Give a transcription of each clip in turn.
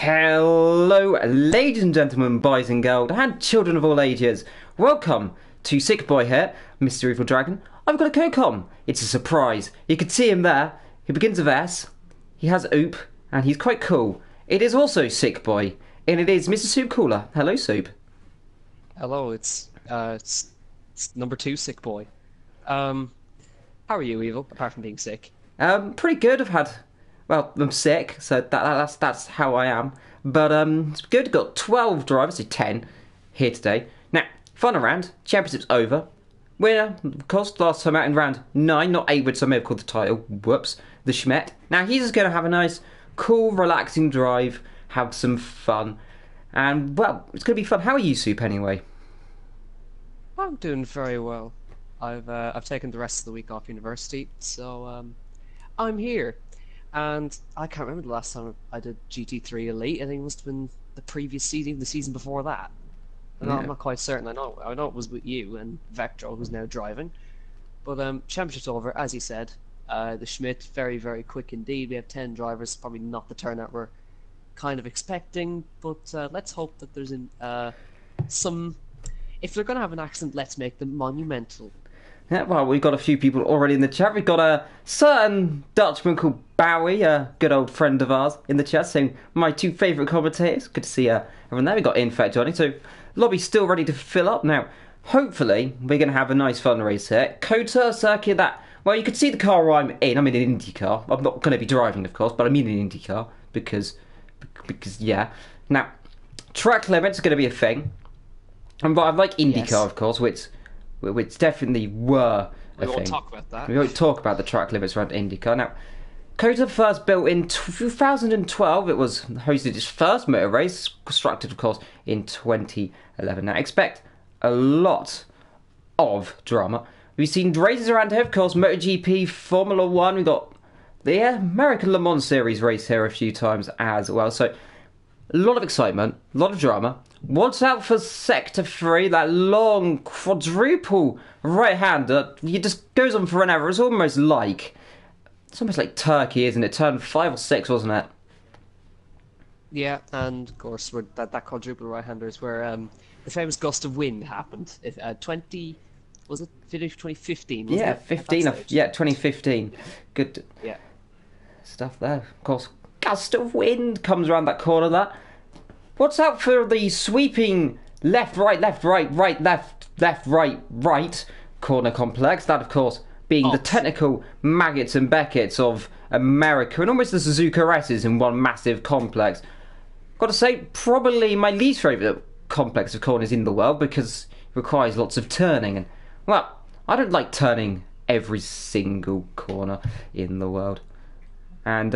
Hello, ladies and gentlemen, boys and girls, and children of all ages. Welcome to Sick Boy here, Mr. Evil Dragon. I've got a co-com. It's a surprise. You can see him there. He begins with S. He has Oop, and he's quite cool. It is also Sick Boy, and it is Mr. Soup Cooler. Hello, Soup. Hello, it's number two, sick boy. How are you, Evil? Apart from being sick. Pretty good. I'm sick, so that's how I am. But it's good. Got 12 drivers, so 10 here today. Now, fun around. Championship's over. Winner, of course, last time out in round 9, not 8, which I may have called the title. Whoops, the Schmet. Now he's just going to have a nice, cool, relaxing drive, have some fun, and well, it's going to be fun. How are you, Soup? Anyway. I'm doing very well. I've taken the rest of the week off university, so I'm here. And I can't remember the last time I did GT3 Elite. I think it must have been the previous season, the season before that. I'm not quite certain. I know it was with you and Vectro, who's now driving. But championship's over, as you said. The Schmidt, very, very quick indeed. We have 10 drivers, probably not the turnout we're kind of expecting. But let's hope that there's some. If they're going to have an accident, let's make them monumental. Yeah, well, we've got a few people already in the chat. We've got a certain Dutchman called Bowie, a good old friend of ours, in the chat, saying, my two favourite commentators. Good to see everyone there. We've got Infect Johnny, so lobby's still ready to fill up. Now, hopefully, we're going to have a nice fun race here. Kota circuit that, well, you can see the car I'm in. I'm in an Indy car. I'm not going to be driving, of course, but I'm in an Indy car because yeah. Now, track limits are going to be a thing. And I like IndyCar, Yes. of course, which definitely were a We thing. won't talk about that. We won't talk about the track limits around IndyCar. Now, Kota first built in 2012. It was hosted its first motor race, constructed, of course, in 2011. Now, expect a lot of drama. We've seen races around here, of course, MotoGP, Formula One. We've got the American Le Mans Series race here a few times as well. So, a lot of excitement, a lot of drama. Watch out for Sector 3, that long quadruple right-hander. He just goes on forever. It's almost like Turkey, isn't it? Turn 5 or 6, wasn't it? Yeah, and of course, that quadruple right-hander is where the famous gust of wind happened. If 20 was it finished 2015? Wasn't Yeah, it, at that 15. stage? Yeah, 2015. Good Yeah. stuff there. Of course, gust of wind comes around that corner there. Watch out for the sweeping left, right, left, right, right, left, left, right, right corner complex. That, of course, being the technical maggots and Becketts of America and almost the Suzuka S's in one massive complex. Got to say, probably my least favourite complex of corners in the world because it requires lots of turning. And, well, I don't like turning every single corner in the world. And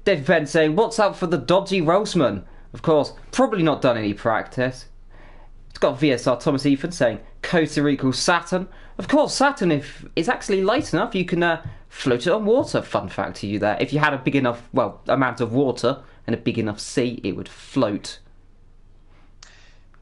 Dave Penn saying, what's up for the dodgy Roseman? Of course, probably not done any practice. It's got VSR Thomas Ethan saying Kota equals Saturn. Of course, Saturn, if it's actually light enough, you can float it on water. Fun fact to you there. If you had a big enough, amount of water and a big enough sea, it would float.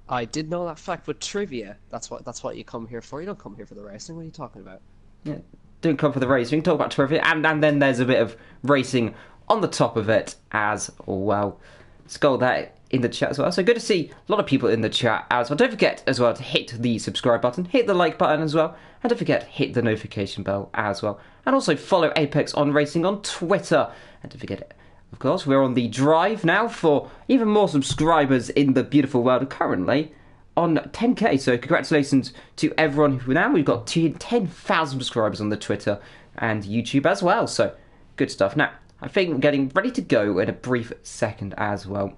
I did know that fact, but trivia, that's what you come here for. You don't come here for the racing. What are you talking about? Yeah, don't come for the racing. Talk about trivia, and then there's a bit of racing on the top of it as well. Skull that in the chat as well. So good to see a lot of people in the chat as well. Don't forget as well to hit the subscribe button, hit the like button as well, and don't forget hit the notification bell as well. And also follow Apex on Racing on Twitter. And don't forget, of course, we're on the drive now for even more subscribers in the beautiful world. Currently on 10k. So congratulations to everyone who now we've got 10,000 subscribers on the Twitter and YouTube as well. So good stuff. Now, I think we're getting ready to go in a brief second as well.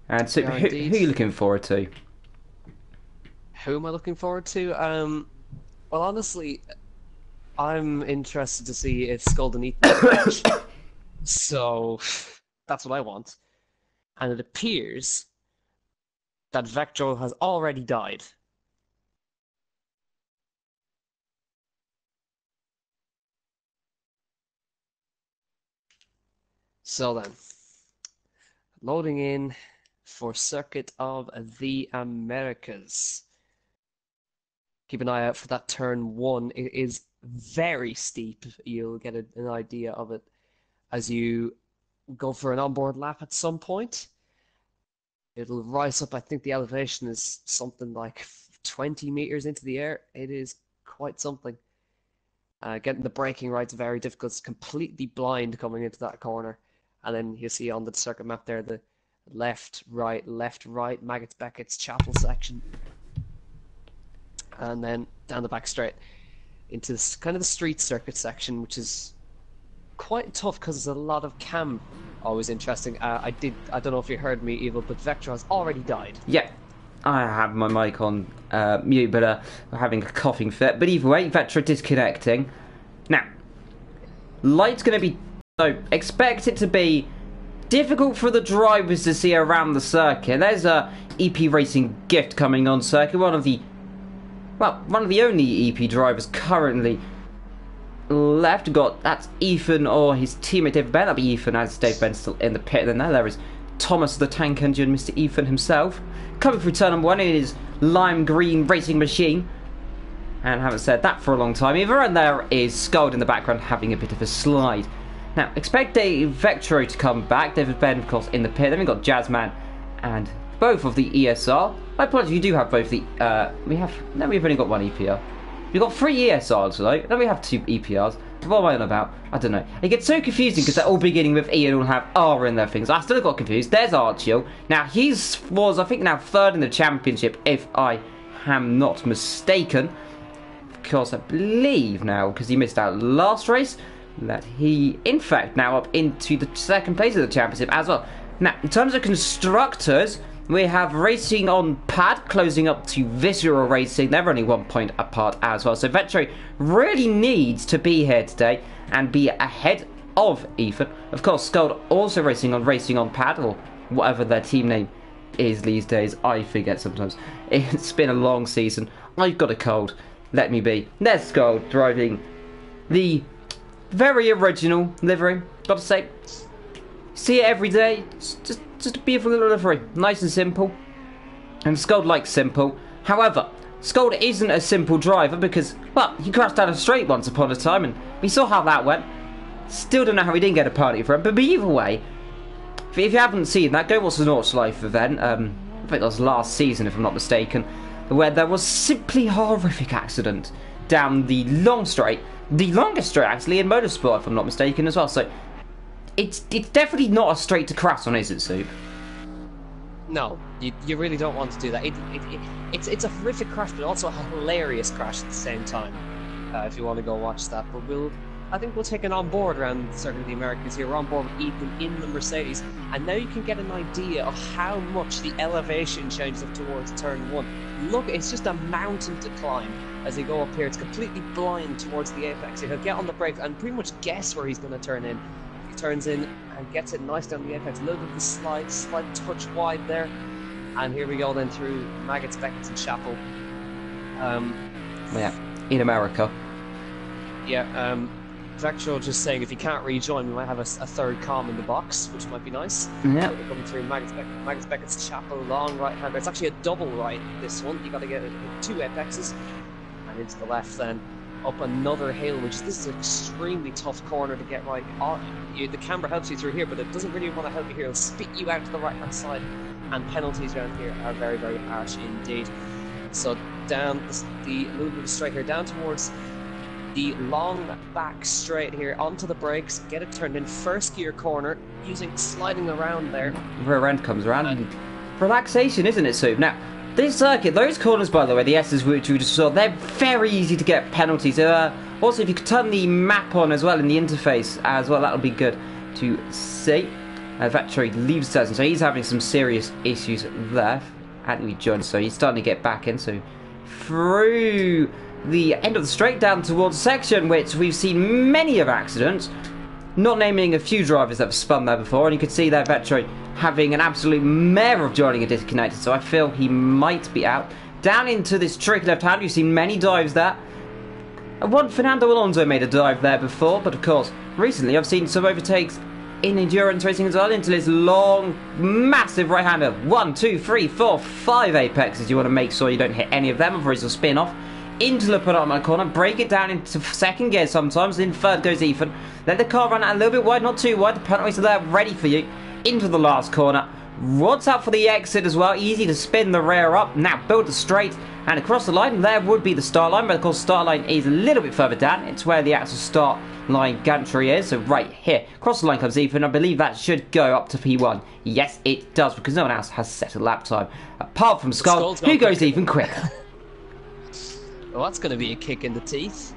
And so, Yeah, who are you looking forward to? Who am I looking forward to? Well, honestly, I'm interested to see if Skulden eats the match. So that's what I want. And it appears that Vectro has already died. So then, loading in for Circuit of the Americas. Keep an eye out for that turn 1. It is very steep. You'll get an idea of it as you go for an onboard lap at some point. It'll rise up. I think the elevation is something like 20 meters into the air. It is quite something. Getting the braking right's very difficult. It's completely blind coming into that corner. And then you see on the circuit map there the left, right, Maggots, Beckett's Chapel section. And then down the back straight into this, kind of the street circuit section, which is quite tough because there's a lot of cam. Always interesting. I don't know if you heard me, Evil, but Vector has already died. Yeah, I have my mic on mute, but I'm having a coughing fit. But either way, Vector disconnecting. Now, light's going to be... So, expect it to be difficult for the drivers to see around the circuit. There's a EP Racing gift coming on circuit. One of the only EP drivers currently left. That's Ethan or his teammate David Ben. That'll be Ethan, as Dave Ben's still in the pit. Then there is Thomas the Tank Engine, Mr. Ethan himself. Coming through turn number 1 in his lime green racing machine. And I haven't said that for a long time either. And there is Scald in the background having a bit of a slide. Now, expect Dave Vectro to come back. David Ben, of course, in the pit. Then we've got Jazzman and both of the ESR. I apologize, you do have both the... we've only got one EPR. We've got 3 ESRs, though. Then we have 2 EPRs. What am I on about? I don't know. It gets so confusing because they're all beginning with E and all have R in their things. I still got confused. There's Archil. Now, he was, I think, now 3rd in the championship, if I am not mistaken. Of course, I believe now, because he missed out last race, that he, in fact, now up into the 2nd place of the championship as well. Now, in terms of constructors, we have Racing on Pad closing up to Visceral Racing. They're only 1 point apart as well. So Vetro really needs to be here today and be ahead of Ethan. Of course, Scald also Racing on Pad, or whatever their team name is these days. I forget sometimes. It's been a long season. I've got a cold. Let me be. There's Scald driving the very original livery. Got to say, see it every day. It's just a beautiful little livery. Nice and simple. And Scald likes simple. However, Scald isn't a simple driver because, well, he crashed down a straight once upon a time and we saw how that went. Still don't know how he didn't get a penalty for it, but either way, if you haven't seen that, go watch the Nordschleife event. I think that was last season, if I'm not mistaken, where there was simply a horrific accident down the long straight. The longest straight, actually, in motorsport, if I'm not mistaken, as well. So, it's definitely not a straight to crash on, is it, Soup? No, you really don't want to do that. It's a horrific crash, but also a hilarious crash at the same time. If you want to go watch that, but I think we'll take it on board around Circuit of the Americas here. We're on board with Ethan in the Mercedes, and now you can get an idea of how much the elevation changes up towards turn 1. Look, it's just a mountain to climb as they go up here. It's completely blind towards the apex. He'll get on the brakes and pretty much guess where he's going to turn in. He turns in and gets it nice down the apex. A little bit of a slight touch wide there. And here we go then through Maggots, Beckett's and Chapel. Yeah, in America. Yeah, Vector just saying if you can't rejoin, we might have a 3rd comm in the box, which might be nice. Yeah. So we're coming through Maggots, Beckett's Chapel, long right hander. It's actually a double right, this one. You got to get 2 apexes. And into the left then. Up another hill, this is an extremely tough corner to get right. The camera helps you through here, but it doesn't really want to help you here. It'll spit you out to the right hand side, and penalties around here are very, very harsh indeed. So down the little bit of straight here, down towards the long back straight here, onto the brakes, get it turned in, 1st gear corner, sliding around there. Rear end comes around, and relaxation, isn't it, Soup? Now, this circuit, those corners, by the way, the S's which we just saw, they're very easy to get penalties. Also, if you could turn the map on as well in the interface as well, that'll be good to see. Vettori leaves session, so he's having some serious issues there. And we joined, so he's starting to get back in. So through the end of the straight down towards section, which we've seen many of accidents. Not naming a few drivers that have spun there before, and you can see there Vettori having an absolute mare of joining a disconnected, so I feel he might be out. Down into this tricky left hand, you've seen many dives there. One Fernando Alonso made a dive there before, but of course, recently I've seen some overtakes in endurance racing as well, into this long, massive right-hander. 1, 2, 3, 4, 5 apexes. You want to make sure you don't hit any of them, otherwise you'll spin off into the penultimate corner, break it down into second gear sometimes, in third goes Ethan. Let the car run out a little bit wide, not too wide, the penalties are there ready for you. Into the last corner. Rods out for the exit as well, easy to spin the rear up. Now build the straight and across the line, there would be the start line, but of course start line is a little bit further down. It's where the actual start line gantry is, so right here. Across the line comes Ethan, I believe that should go up to P1. Yes, it does, because no one else has set a lap time. Apart from Skull, who goes even quicker. Well, that's going to be a kick in the teeth.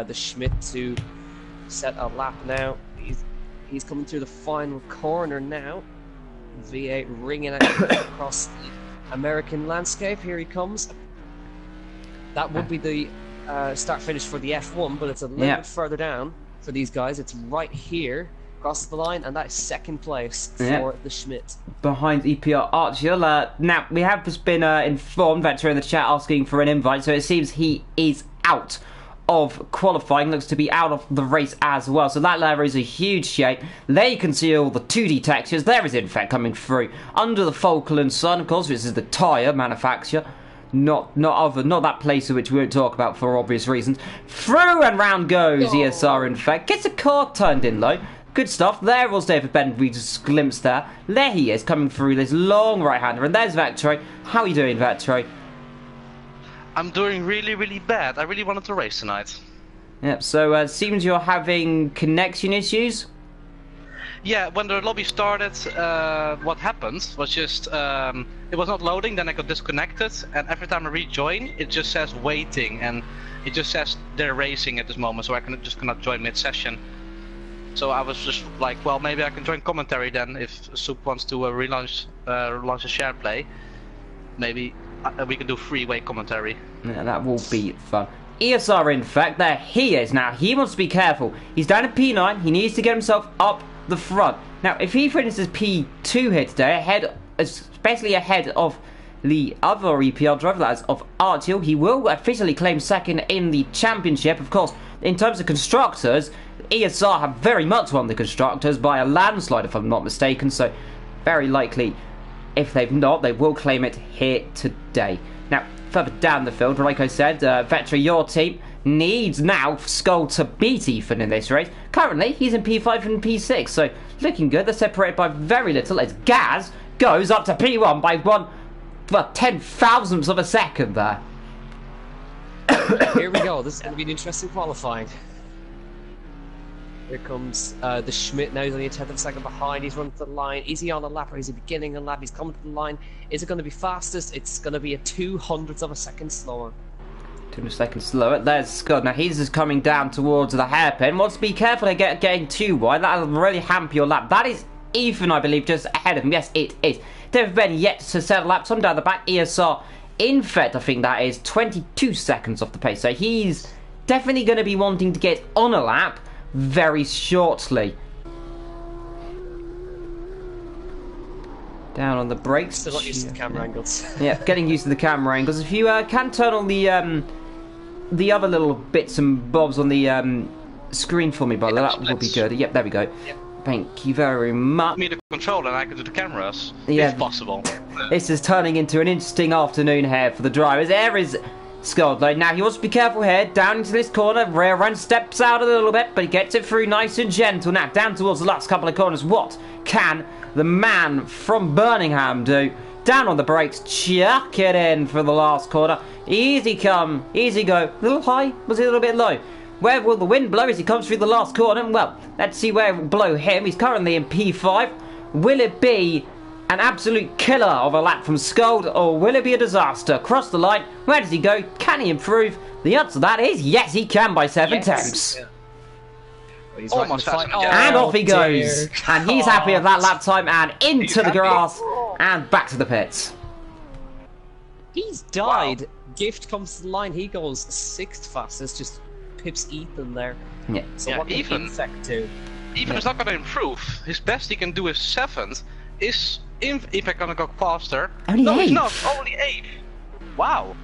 The Schmidt to set a lap now. He's coming through the final corner now. V8 ringing across the American landscape. Here he comes. That would be the start finish for the F1, but it's a little bit further down for these guys. It's right here across the line, and that is second place for the Schmidt. Behind EPR Archie. Now, we have just been informed, Vector in the chat asking for an invite, so it seems he is out of qualifying, looks to be out of the race as well, so that lever is a huge shape. There you can see all the 2D textures. There is Infect coming through under the Falkland Sun, of course. This is the tyre manufacturer, not that place which we won't talk about for obvious reasons. Through and round goes ESR Infect, gets a car turned in low. Good stuff. There was David Ben, we just glimpsed there. There he is coming through this long right-hander, and there's Vector. How are you doing, Vector? I'm doing really, really bad. I really wanted to race tonight. Yep, so it seems you're having connection issues? Yeah, when the lobby started, what happened was just, it was not loading, then I got disconnected, and every time I rejoin, it just says waiting, and it just says they're racing at this moment, so I just cannot join mid-session. So I was just like, well, maybe I can join commentary then, if Soup wants to launch a share play. Maybe we can do freeway commentary. Yeah, that will be fun. ESR, in fact, there he is now. He wants to be careful. He's down at P9. He needs to get himself up the front. Now, if he finishes P2 here today, basically ahead of the other EPL driver, that is of Archil, he will officially claim second in the championship. Of course, in terms of constructors, ESR have very much won the constructors by a landslide, if I'm not mistaken. So, very likely, if they've not, they will claim it here today. Now, further down the field, like I said, Vetra, your team needs now Skull to beat Ethan in this race. Currently, he's in P5 and P6, so looking good. They're separated by very little as Gaz goes up to P1 by 10,000ths of a second there. Here we go. This is going to be an interesting qualifying. Here comes the Schmidt now. He's only a tenth of a second behind. He's running to the line. Is he on a lap or is he beginning a lap? He's coming to the line. Is it going to be fastest? It's going to be a 200th of a second slower. 200 seconds slower. There's Scott. Now he's just coming down towards the hairpin. Wants to be careful of getting too wide. That'll really hamper your lap. That is Ethan, I believe, just ahead of him. Yes, it is. David Ben yet to set a lap. Some down the back. ESR in Fed, I think that is 22 seconds off the pace. So he's definitely going to be wanting to get on a lap very shortly. Down on the brakes. Still not used to the camera angles. Yeah, getting used to the camera angles. If you can turn on the other little bits and bobs on the screen for me, brother, that would be good. Yep, there we go. Yep. Thank you very much. Me the controller and I can do the cameras, if possible. This is turning into an interesting afternoon here for the drivers. There is Skull though. Now he wants to be careful here. Down into this corner. Rear end steps out a little bit, but he gets it through nice and gentle. Now down towards the last couple of corners. What can the man from Birmingham do? Down on the brakes. Chuck it in for the last corner. Easy come, easy go. A little high? Was it a little bit low? Where will the wind blow as he comes through the last corner? Well, let's see where it will blow him. He's currently in P5. Will it be an absolute killer of a lap from Scold, or will it be a disaster? Across the line, where does he go? Can he improve? The answer to that is yes, he can by 7 tenths. Yeah. Well, almost fast. And off he goes. And he's happy with that lap time and into the grass and back to the pits. He's died. Wow. Gift comes to the line. He goes 6th fastest, just pips Ethan there. Yeah. So what can Infect do? Ethan is not going to improve. His best he can do is 7th. Is Impact gonna go faster. Only no, he's eighth. not. Only 8th. Wow.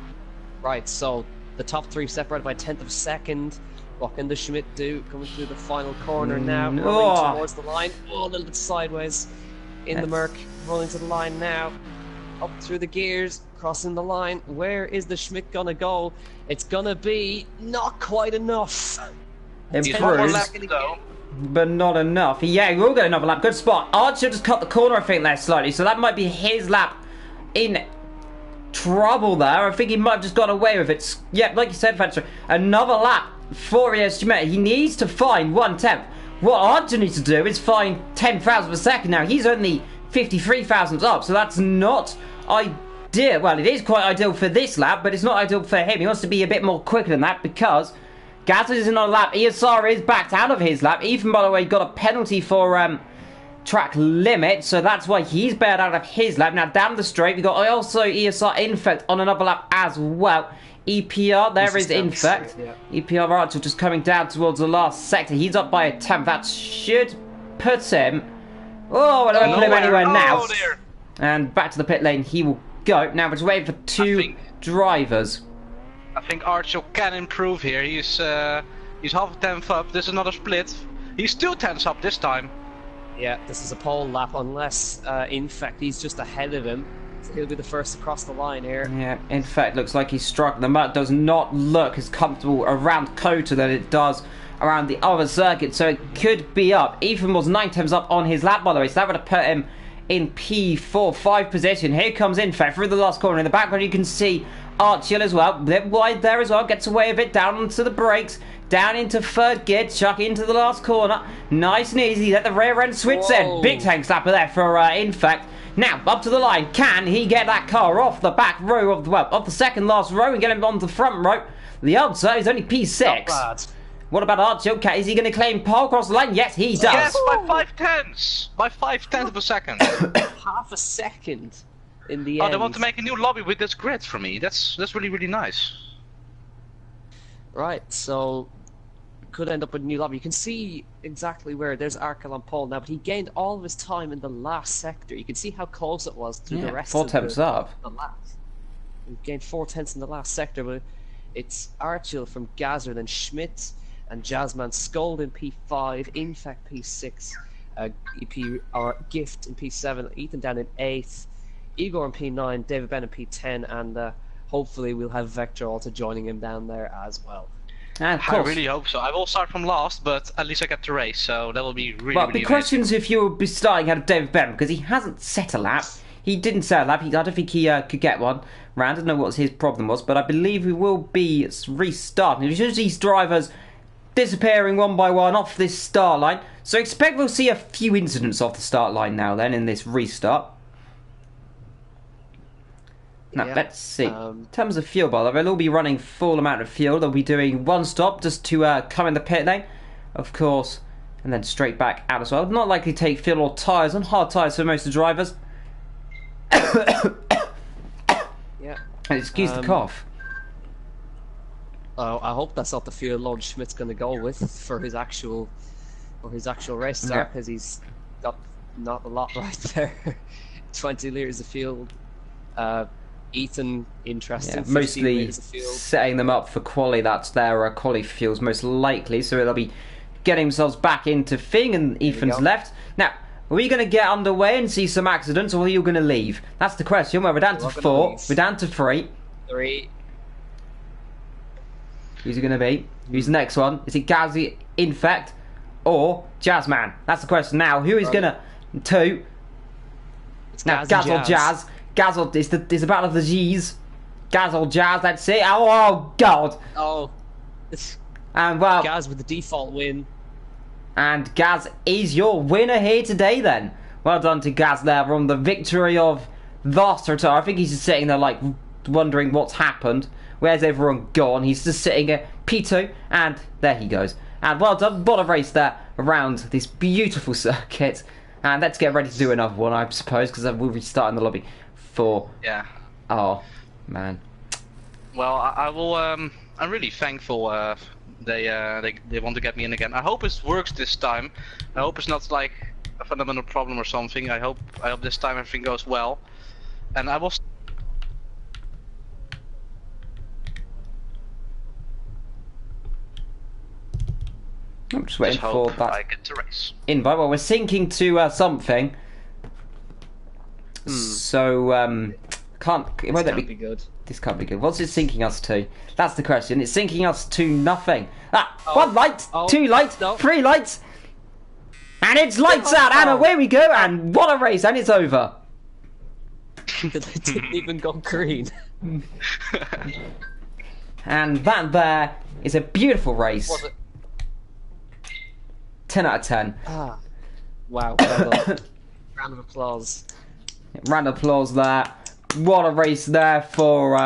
Right, so the top 3 separated by 1/10 of a second. What can the Schmidt do? Coming through the final corner now, rolling towards the line. Oh, a little bit sideways in the Merc, rolling to the line now. Up through the gears, crossing the line. Where is the Schmidt gonna go? It's gonna be not quite enough. Improved, but not enough. Yeah, we'll get another lap. Good spot. Archer just cut the corner, I think, there slightly, so that might be his lap in trouble there. I think he might have just got away with it. Yeah, like you said, Fencer, another lap for Schmidt. He needs to find 1/10. What Archer needs to do is find 10,000 per second now. He's only 53,000 up, so that's not ideal. Well, it is quite ideal for this lap, but it's not ideal for him. He wants to be a bit more quicker than that because Gaz is in on a lap. ESR is backed out of his lap. Ethan, by the way, got a penalty for track limit, so that's why he's bailed out of his lap. Now, down the straight, we've got also ESR Infect on another lap as well. EPR, there is Infect. Yeah. EPR Archer just coming down towards the last sector. He's up by a 10th. That should put him... Oh, I don't put him anywhere now. Dear. And back to the pit lane he will go. Now, we're just waiting for 2 drivers. I think Archer can improve here. He's half a 10th up. This is another split. He's 2 tenths up this time. Yeah, this is a pole lap unless, in fact, he's just ahead of him. So he'll be the first across the line here. Yeah, in fact, looks like he's struck. The mud does not look as comfortable around Kota than it does around the other circuit, so it could be up. Ethan was 9 times up on his lap, by the way, so that would have put him in P4-5 position. Here comes Infect through the last corner. In the background, you can see Archil as well. Bit wide there as well. Gets away with it. Down onto the brakes. Down into 3rd gear. Chuck into the last corner. Nice and easy. Let the rear end switch in. Big tank slapper there for Infect. Now, up to the line. Can he get that car off the back row of the, well, off the second last row and get him onto the front row? The answer is only P6. Not bad. What about Archil? Is he going to claim pole across the line? Yes, he does. Yes, by 5 tenths. By 5 tenths of a second. Half a second in the end. They want to make a new lobby with this grid for me. That's really, really nice. Right, so could end up with a new lobby. You can see exactly where there's Arkel on pole now, but he gained all of his time in the last sector. You can see how close it was to the rest 4 of tenths up. The lap. He gained 4 tenths in the last sector, but it's Archil from Gazer, then Schmidt and Jazzman Scold in P5, Infect P6, EP or Gift in P7, Ethan down in 8th, Igor in P9, David Ben in P10, and hopefully we'll have Vector also joining him down there as well. And I really hope so. I will start from last, but at least I get to race, so that will be really, well, really the question is if you'll be starting out of David Ben, because he hasn't set a lap. He didn't set a lap. I don't think he could get one round. I don't know what his problem was, but I believe we will be restarting. It's just these drivers disappearing one by one off this start line. So expect we'll see a few incidents off the start line now then in this restart. Now, let's see. In terms of fuel, by the way, they'll all be running full amount of fuel. They'll be doing 1 stop just to come in the pit lane, of course, and then straight back out as well. Not likely to take fuel or tyres on. Hard tyres for most of the drivers. Yeah. Excuse the cough. I hope that's not the fuel Lord Schmidt's going to go with for his actual race start, because he's got not a lot right there. 20 litres of fuel. Ethan, interesting. Yeah, mostly setting them up for quali. That's their quali fuels most likely. So they'll be getting themselves back into thing, and Ethan's left. Now, are we going to get underway and see some accidents, or are you going to leave? That's the question. Well, we're down to 4. We're down to 3. 3. Who's it going to be? Who's the next one? Is it Gazi Infect or Jazzman? That's the question now. Who is going to... 2. It's now, Gazzle Jazz. Gazzle, it's the battle of the G's. Gazzle Jazz, that's it. Oh, God. Oh. And, well... Gaz with the default win. And Gaz is your winner here today, then. Well done to Gaz there on the victory of Vastatar. I think he's just sitting there, like, wondering what's happened. Where's everyone gone? He's just sitting at P2, and there he goes. And well done, what a race there around this beautiful circuit. And let's get ready to do another one, I suppose, because we'll be starting the lobby for... Yeah. Oh, man. Well, I will... I'm really thankful they want to get me in again. I hope it works this time. I hope it's not like a fundamental problem or something. I hope this time everything goes well. And I will. I'm just waiting for hope that I get to race. invite. Well, we're syncing to something. So can't. It won't let me. Be good. This can't be good. What's it syncing us to? That's the question. It's syncing us to nothing. One light, two lights, three lights, and it's lights out. And away we go. And what a race! And it's over. It didn't even go green. And that there is a beautiful race. Was it? 10 out of 10. Ah, wow. Well done. Round of applause. Round of applause there. What a race there for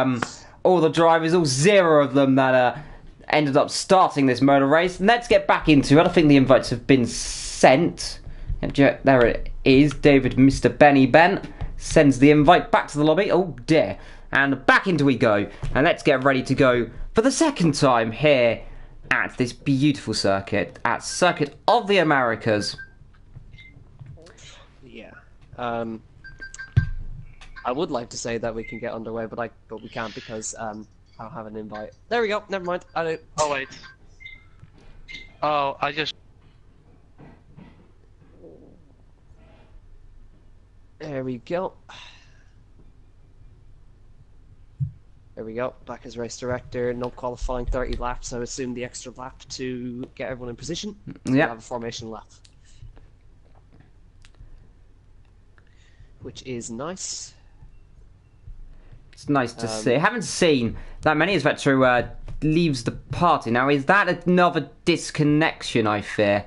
all the drivers, all 0 of them that ended up starting this motor race. Let's get back into it. I think the invites have been sent. There it is. David, Mr. Benny Bent, sends the invite back to the lobby. Oh dear. And back into we go. And let's get ready to go for the second time here at this beautiful circuit, at Circuit of the Americas. Yeah. I would like to say that we can get underway, but we can't because I don't have an invite. There we go. Never mind. I don't. Oh wait. Oh, I just. There we go. There we go. Back as race director. No qualifying 30 laps. I assume the extra lap to get everyone in position. Yeah. We have a formation lap, which is nice. It's nice to see. I haven't seen that many as Vetro leaves the party. Now, is that another disconnection, I fear?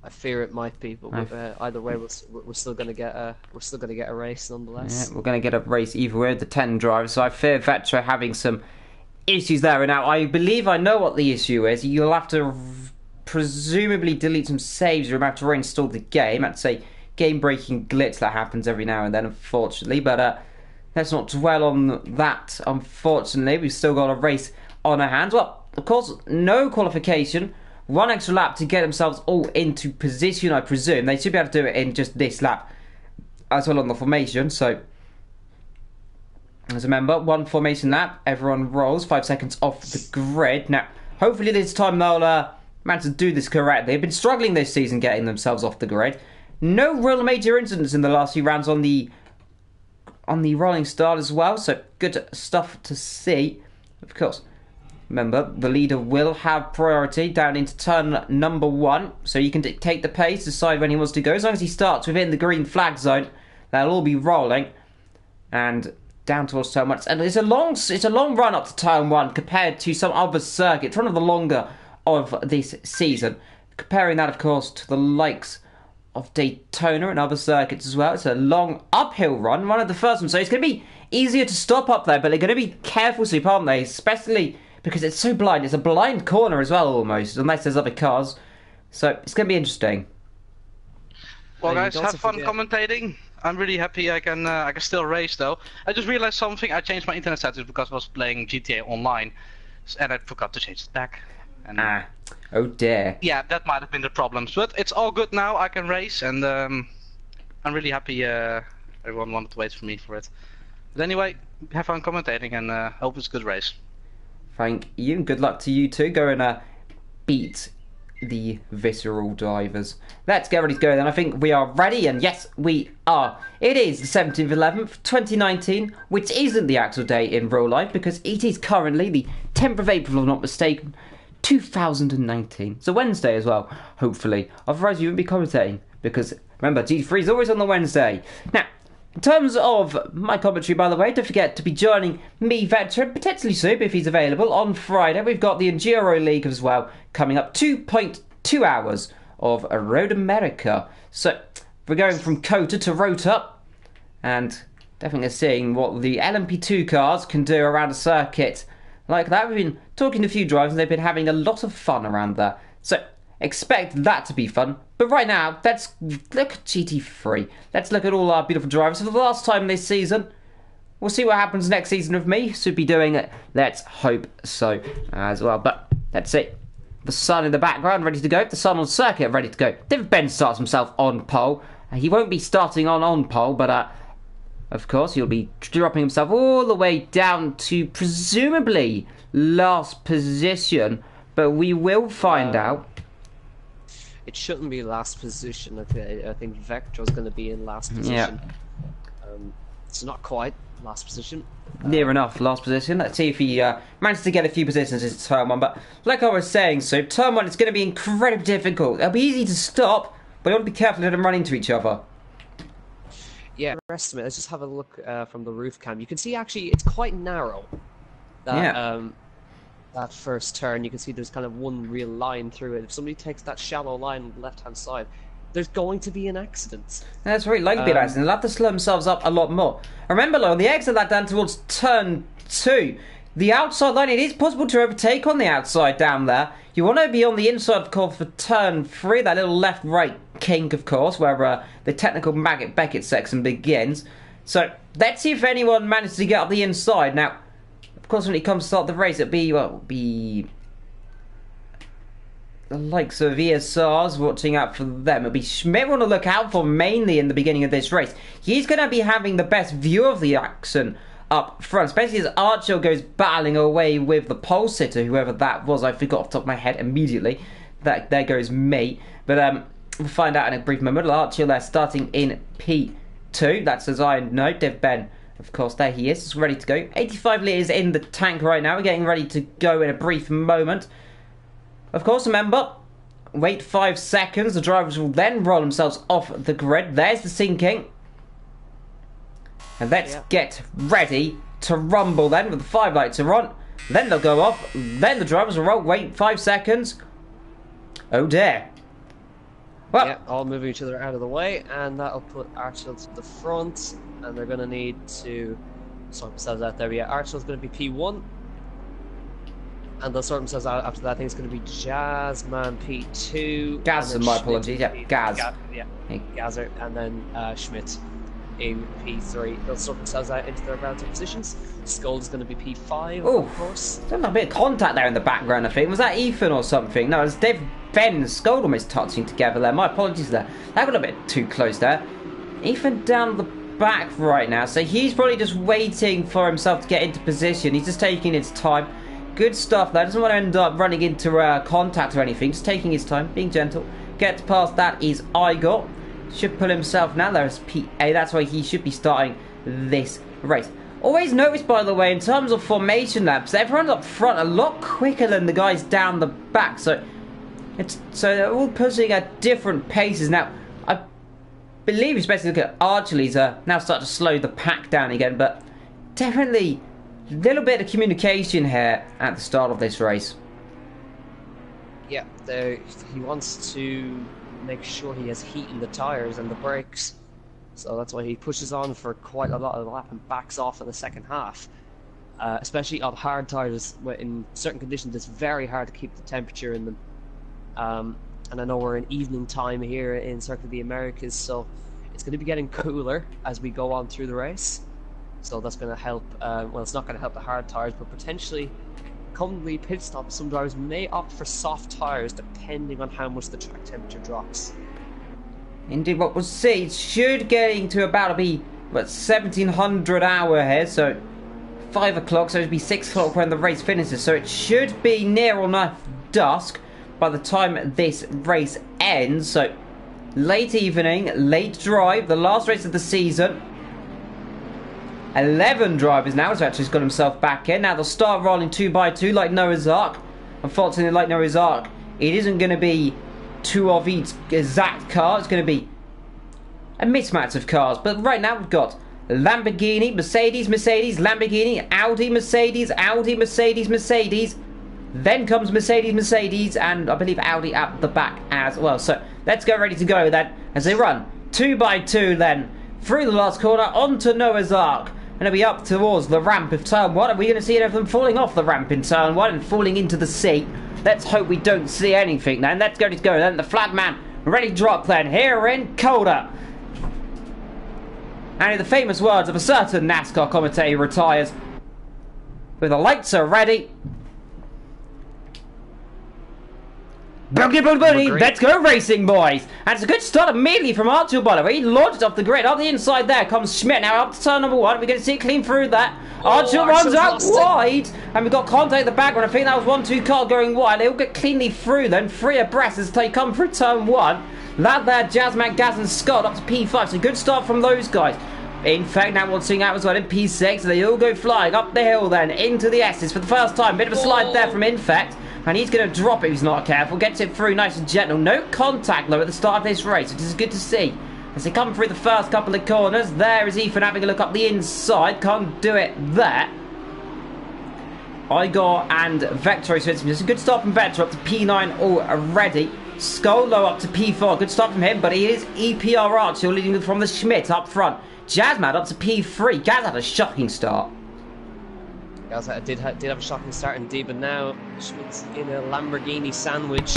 I fear it might be, but either way, we're still going to get a race nonetheless. Yeah, we're going to get a race either way with the 10 drivers. So I fear Vetro having some issues there. And now I believe I know what the issue is. You'll have to presumably delete some saves. You'll have to reinstall the game. That's a game-breaking glitch that happens every now and then, unfortunately. But let's not dwell on that. Unfortunately, we've still got a race on our hands. Well, of course, no qualification. One extra lap to get themselves all into position, I presume. They should be able to do it in just this lap as well on the formation. So, as remember, one formation lap, everyone rolls 5 seconds off the grid. Now, hopefully this time they'll manage to do this correctly. They've been struggling this season getting themselves off the grid. No real major incidents in the last few rounds on the rolling start as well. So, good stuff to see, of course. Remember, the leader will have priority down into turn number 1, so you can dictate the pace, decide when he wants to go. As long as he starts within the green flag zone, they'll all be rolling. And down towards turn 1. And it's a long run up to turn 1 compared to some other circuits, one of the longer of this season. Comparing that, of course, to the likes of Daytona and other circuits as well. It's a long uphill run, one of the first ones. So it's going to be easier to stop up there, but they're going to be careful, aren't they? Especially because it's so blind. It's a blind corner as well, almost, unless there's other cars. So it's going to be interesting. Well, guys, have fun commentating. I'm really happy I can still race, though. I just realized something. I changed my internet status because I was playing GTA Online, and I forgot to change it back. And, oh dear. Yeah, that might have been the problem. But it's all good now. I can race, and I'm really happy everyone wanted to wait for me for it. But anyway, have fun commentating, and hope it's a good race. Thank you. Good luck to you too. Go and beat the visceral drivers. Let's get ready to go then. I think we are ready, and yes, we are. It is the 17th 11th, 2019, which isn't the actual day in real life because it is currently the 10th of April, if I'm not mistaken, 2019. It's a Wednesday as well, hopefully. Otherwise, you wouldn't be commentating because, remember, GT3 is always on the Wednesday. Now, in terms of my commentary, by the way, don't forget to be joining me, Veteran, potentially Soup, if he's available, on Friday. We've got the Enduro League as well, coming up 2.2 hours of Road America. So, we're going from Kota to Rota, and definitely seeing what the LMP2 cars can do around a circuit like that. We've been talking to a few drivers, and they've been having a lot of fun around there. So, expect that to be fun. But right now, let's look at GT3. Let's look at all our beautiful drivers. For the last time this season, we'll see what happens next season with me. Should be doing it. Let's hope so as well. But let's see. The sun in the background ready to go. The sun on circuit ready to go. Div Ben starts himself on pole. He won't be starting on pole, but of course he'll be dropping himself all the way down to presumably last position. But we will find out. It shouldn't be last position. I think Vector's going to be in last position. Yeah. It's not quite last position. Near enough last position. Let's see if he manages to get a few positions into turn 1. But like I was saying, so turn 1 is going to be incredibly difficult. It'll be easy to stop, but you want to be careful to let them run into each other. Yeah, estimate. Let's just have a look from the roof cam. You can see actually it's quite narrow. That, that first turn, you can see there's kind of one real line through it. If somebody takes that shallow line on the left-hand side, there's going to be an accident. That's very likely to be an accident. They'll have to slow themselves up a lot more. Remember, though, on the exit that down towards turn 2, the outside line, it is possible to overtake on the outside down there. You want to be on the inside, of course, for turn 3, that little left-right kink, of course, where the technical Maggot Beckett section begins. So, let's see if anyone manages to get up the inside. Now, of course, when it comes to start the race, it'll be the likes of ESRs watching out for them. It'll be Schmidt want to look out for mainly in the beginning of this race. He's going to be having the best view of the action up front, especially as Archer goes battling away with the pole sitter, whoever that was. I forgot off the top of my head immediately. There goes me. But we'll find out in a brief moment. Archer there starting in P2. That's as I know. Div Ben, of course, there he is. It's ready to go. 85 litres in the tank right now. We're getting ready to go in a brief moment. Of course, remember, wait 5 seconds. The drivers will then roll themselves off the grid. There's the sinking. And let's get ready to rumble then with the 5 lights are on. Then they'll go off. Then the drivers will roll. Wait 5 seconds. Oh dear. Well, yeah, all moving each other out of the way, and that'll put Archel to the front, and they're going to need to sort themselves out there. Yeah, Archel's going to be P1. And they'll sort themselves out after that. I think it's going to be Jazzman P2. Gaz, my apologies. Yeah, Gaz. Gazer, and then Schmidt in P3. They'll sort themselves out into their relative positions. Skull is going to be P5, of course. There's a bit of contact there in the background, I think. Was that Ethan or something? No, it was Div Ben and Skull almost touching together there. My apologies there. That got a bit too close there. Ethan down the back right now, so he's probably just waiting for himself to get into position. He's just taking his time. Good stuff there. Doesn't want to end up running into contact or anything. Just taking his time, being gentle. Get past that is Igor. Should pull himself now. There's PA. That's why he should be starting this race. Always notice, by the way, in terms of formation laps, everyone's up front a lot quicker than the guys down the back. So they're all pushing at different paces. Now, I believe, especially look at Archerly's now starting to slow the pack down again. But definitely a little bit of communication here at the start of this race. Yeah, he wants to make sure he has heat in the tyres and the brakes. So that's why he pushes on for quite a lot of the lap and backs off in the second half. Especially on hard tyres, in certain conditions it's very hard to keep the temperature in them. And I know we're in evening time here in Circuit of the Americas, so it's going to be getting cooler as we go on through the race. So that's going to help, well, it's not going to help the hard tyres, but potentially come the pit stop, some drivers may opt for soft tyres depending on how much the track temperature drops. Indeed, what we'll see, it should getting to about be 1700 hour here, so 5 o'clock, so it'll be 6 o'clock when the race finishes, so it should be near enough dusk by the time this race ends. So late evening, late drive, the last race of the season. 11 drivers now, so actually he's got himself back in. Now they'll start rolling 2 by 2 like Noah's Ark. Unfortunately, like Noah's Ark, it isn't going to be 2 of each exact car. It's going to be a mismatch of cars. But right now we've got Lamborghini, Mercedes, Mercedes, Lamborghini, Audi, Mercedes, Audi, Mercedes, Mercedes. Then comes Mercedes, Mercedes, and I believe Audi at the back as well. So let's get ready to go then as they run 2 by 2 then through the last corner onto Noah's Ark. And it'll be up towards the ramp of turn 1. Are we going to see any of them falling off the ramp in turn 1 and falling into the sea? Let's hope we don't see anything then. Let's go to go then. The flagman ready to drop then here in Calder. And in the famous words of a certain NASCAR commentator who retires, with the lights are ready, Boogie, boogie, boogie, let's go racing, boys! And it's a good start immediately from R2, by the way. He launched off the grid. Up the inside there comes Schmidt. Now up to turn number 1. We're going to see it clean through that. R2 runs out wide. And we've got contact in the background. I think that was 1-2 car going wide. They all get cleanly through then. 3 abreast as they come through turn 1. That there, Jazzman, Gaz and Scott up to P5. So good start from those guys. In fact, now we're seeing out as well in P6. They all go flying up the hill then into the S's for the first time. Bit of a slide there from Infect. And he's going to drop it if he's not careful. Gets it through nice and gentle. No contact though at the start of this race, which is good to see. As they come through the first couple of corners, there is Ethan having a look up the inside. Can't do it there. Igor and Vector. So it's a good start from Vector up to P9 already. Skolo up to P4. Good start from him, but he is EPR Archer leading from the Schmidt up front. Jazzmad up to P3. Gaz had a shocking start. Gaz did have a shocking start indeed, but now Schmidt's in a Lamborghini sandwich.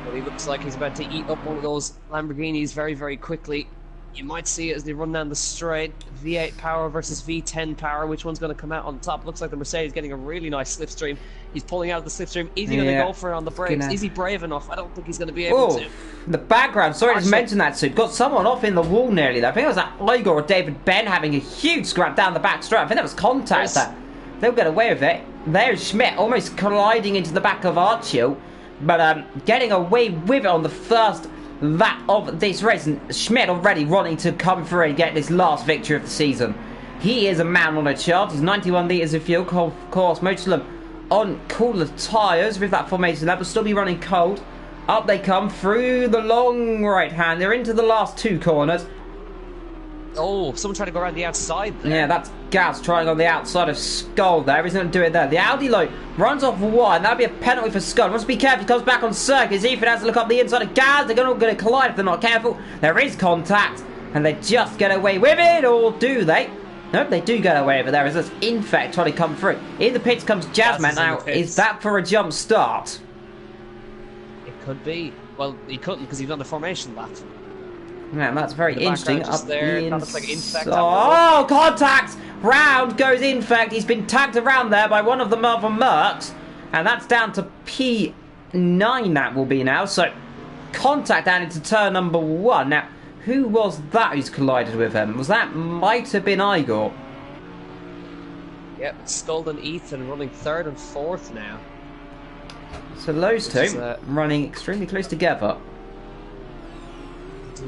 But he looks like he's about to eat up one of those Lamborghinis very, very quickly. You might see it as they run down the straight. V8 power versus V10 power. Which one's going to come out on top? Looks like the Mercedes getting a really nice slipstream. He's pulling out the slipstream. Is he going to go for it on the brakes? Is he brave enough? I don't think he's going to be able to. The background. Sorry to mention that, Sue. Got someone off in the wall nearly there. I think it was that Igor or David Ben having a huge scrap down the back straight. I think that was contact there. They'll get away with it. There's Schmidt almost colliding into the back of Archil, but getting away with it on the first lap of this race. And Schmidt already wanting to come through and get this last victory of the season. He is a man on a chart. He's 91 litres of fuel. Of course, most of them on cooler tyres with that formation level. Still be running cold. Up they come through the long right hand. They're into the last 2 corners. Oh, someone tried to go around the outside there. Yeah, that's Gaz trying on the outside of Skull there. He's going to do it there. The Audi low runs off wide. That'll be a penalty for Skull. Wants to be careful. He comes back on circuit. Ethan has to look up the inside of Gaz. They're going to collide if they're not careful. There is contact. And they just get away with it. Or do they? Nope, they do get away with it. There is this Infect trying to come through. In the pits comes Jazzman. Now, is that for a jump start? It could be. Well, he couldn't because he's on the formation lap. Yeah, that's very interesting. Up there, that looks like Infect. Oh, contact! Round goes Infect. He's been tagged around there by one of the other Mercs. And that's down to P9 that will be now. So, contact down into turn number 1. Now, who was that who's collided with him? Was that might have been Igor? Yep, Skull and Ethan running 3rd and 4th now. So those two running extremely close together.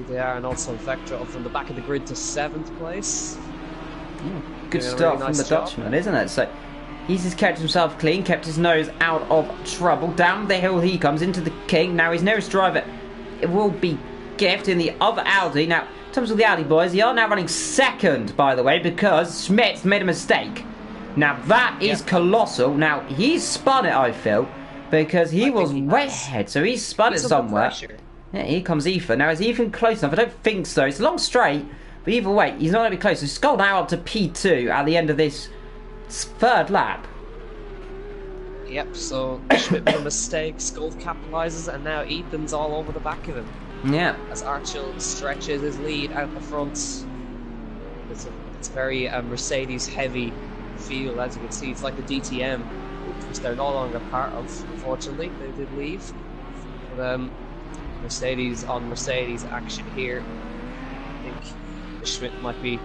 They are, and also Vector up from the back of the grid to 7th place. Good start from the Dutchman, isn't it? So he's just kept himself clean, kept his nose out of trouble. Down the hill he comes into the King. Now his nearest driver, it will be Gift in the other Audi. Now, in terms of the Audi boys, they are now running 2nd, by the way, because Schmidt's made a mistake. Now that is colossal. Now he's spun it, I feel, because he was way ahead, so he's spun it somewhere. Yeah, here comes Ethan. Now, is Ethan close enough? I don't think so. It's a long straight, but either way, he's not going to be close. So Skull now up to P2 at the end of this 3rd lap. Yep, so Schmidt made a mistake, Skull capitalises, and now Ethan's all over the back of him. Yeah. As Archil stretches his lead out the front. It's very Mercedes-heavy feel, as you can see. It's like the DTM, which they're no longer part of, unfortunately. They did leave. But, Mercedes on Mercedes action here. I think Schmidt might be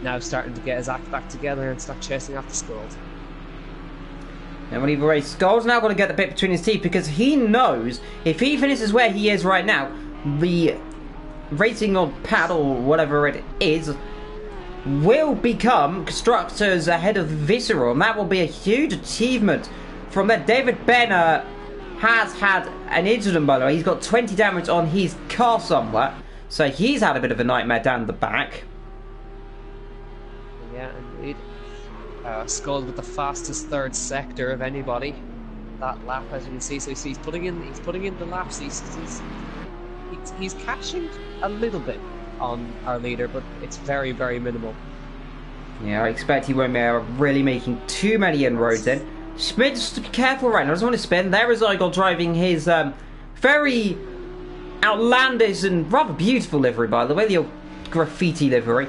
now starting to get his act back together and start chasing after Skull. And when he races, Skull's now going to get the bit between his teeth because he knows if he finishes where he is right now, the racing on pad or whatever it is will become constructors ahead of Visceral, and that will be a huge achievement from that. David Benner has had an incident, by the way. He's got 20 damage on his car somewhere, so he's had a bit of a nightmare down the back. Yeah, indeed. Skull with the fastest 3rd sector of anybody that lap, as you can see. So he's putting in the laps. He's catching a little bit on our leader, but it's very, very minimal. Yeah, I expect he won't be really making too many inroads in. Schmidt, just to be careful right now. I just want to spin. There is Igor driving his very outlandish and rather beautiful livery, by the way. The old graffiti livery.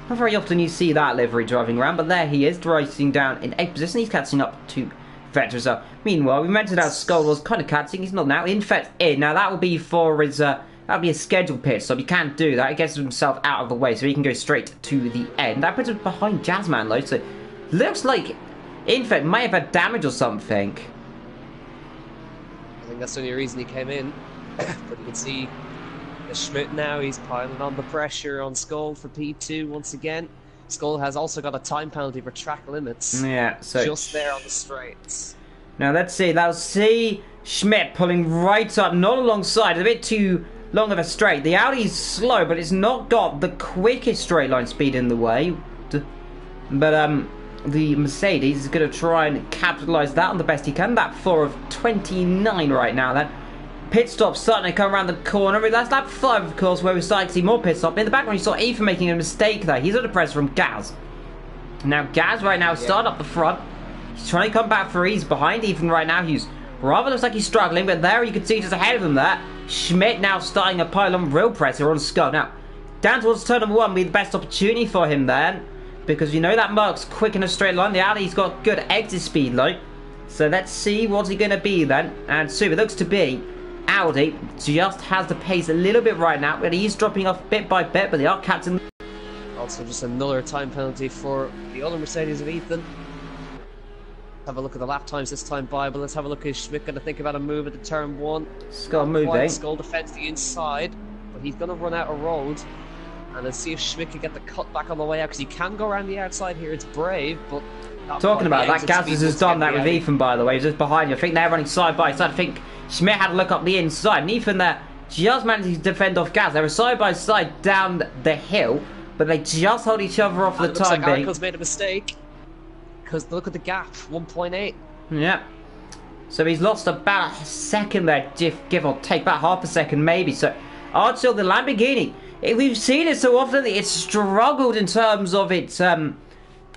Not very often you see that livery driving around, but there he is, racing down in 8th position. He's catching up to Vector as well. Meanwhile, we mentioned how Skull was kind of catching. He's not now. Infect in. Now, that will be for his... that'll be a scheduled pit, so he can't do that. He gets himself out of the way, so he can go straight to the end. That puts him behind Jazzman, though, so... Looks like Infect might have had damage or something. I think that's the only reason he came in. But you can see Schmidt now, he's piling on the pressure on Skull for P2 once again. Skull has also got a time penalty for track limits. Yeah, so... Just there on the straights. Now, let's see. Now, see Schmidt pulling right up, not alongside. It's a bit too long of a straight. The Audi's slow, but it's not got the quickest straight line speed in the way. But, the Mercedes is going to try and capitalise that on the best he can. That 4 of 29 right now, then. Pit stop starting to come around the corner. That's lap 5, of course, where we're starting to see more pit stop. In the background, you saw Ethan making a mistake there. He's under pressure from Gaz. Now, Gaz right now starting up the front. He's trying to come back for ease behind Ethan right now. He's rather looks like he's struggling, but there you can see just ahead of him there. Schmidt now starting a pile on real pressure on Skull. Now, down towards turn number 1 will be the best opportunity for him then. Because you know that Merc's quick in a straight line. The Audi's got good exit speed, though. So let's see what's he going to be then. And so it looks to be Audi just has the pace a little bit right now. But he's dropping off bit by bit. But they are catching. Also just another time penalty for the other Mercedes of Ethan. Have a look at the lap times this time by. But let's have a look. Is Schmidt going to think about a move at the turn 1? Skull moving. Skull defends the inside. But he's going to run out of road. And let's see if Schmidt can get the cut back on the way out, because he can go around the outside here. It's brave, but... Talking about that, Gazzers has done that with Ethan, by the way. He's just behind you. I think they're running side by side. I think Schmidt had to look up the inside. And Ethan there just managed to defend off Gaz. They were side by side down the hill, but they just hold each other off for the time being. Arco's made a mistake, because look at the gap, 1.8. Yeah. So he's lost about a second there, give or take, about half a second maybe. So R10, the Lamborghini... We've seen it so often that it's struggled in terms of its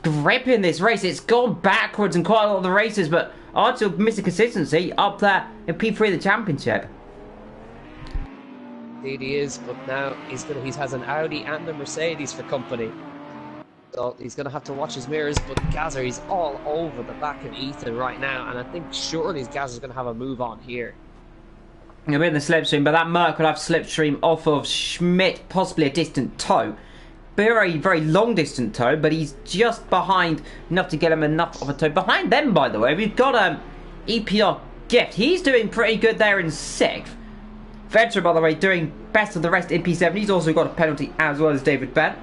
grip in this race. It's gone backwards in quite a lot of the races, but R2 missing consistency up there in P3 of the championship. Indeed he is, but now he has an Audi and a Mercedes for company. So he's going to have to watch his mirrors, but Gazzer, he's all over the back of Ethan right now, and I think surely Gazzer's going to have a move on here. A bit in the slipstream, but that Merc will have slipstream off of Schmidt, possibly a distant tow. Very, very long distant tow, but he's just behind enough to get him enough of a tow. Behind them, by the way, we've got EPR Gift. He's doing pretty good there in 6th. Veteran, by the way, doing best of the rest in P7. He's also got a penalty as well as David Benn.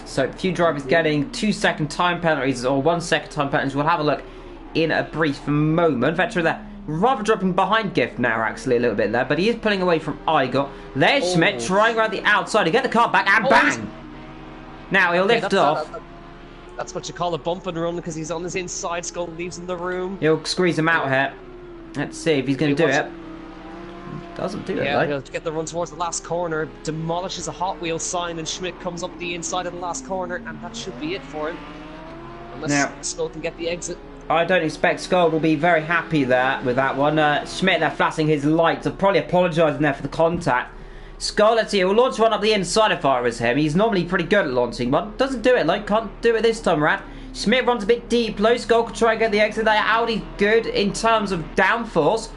So a few drivers getting 2-second time penalties or 1-second time penalties. We'll have a look in a brief moment. Veteran there. Rather dropping behind Gift now, actually, a little bit there. But he is pulling away from Igor. There's Schmidt trying around the outside to get the car back, and bang! Now he'll lift off. That's what you call a bump and run, because he's on his inside. Skull leaves in the room. He'll squeeze him out here. Let's see if he's going to do it. Doesn't do it, though. Yeah, he'll get the run towards the last corner. Demolishes a Hot Wheels sign, and Schmidt comes up the inside of the last corner, and that should be it for him. Unless Skull can get the exit. I don't expect Skull will be very happy there with that one. Schmidt there flashing his lights. I'll probably apologising there for the contact. Skull, let's see, he'll launch one up the inside if I was him. He's normally pretty good at launching one. Doesn't do it, like, can't do it this time around. Schmidt runs a bit deep low. Skull can try and get the exit there. Audi good in terms of downforce.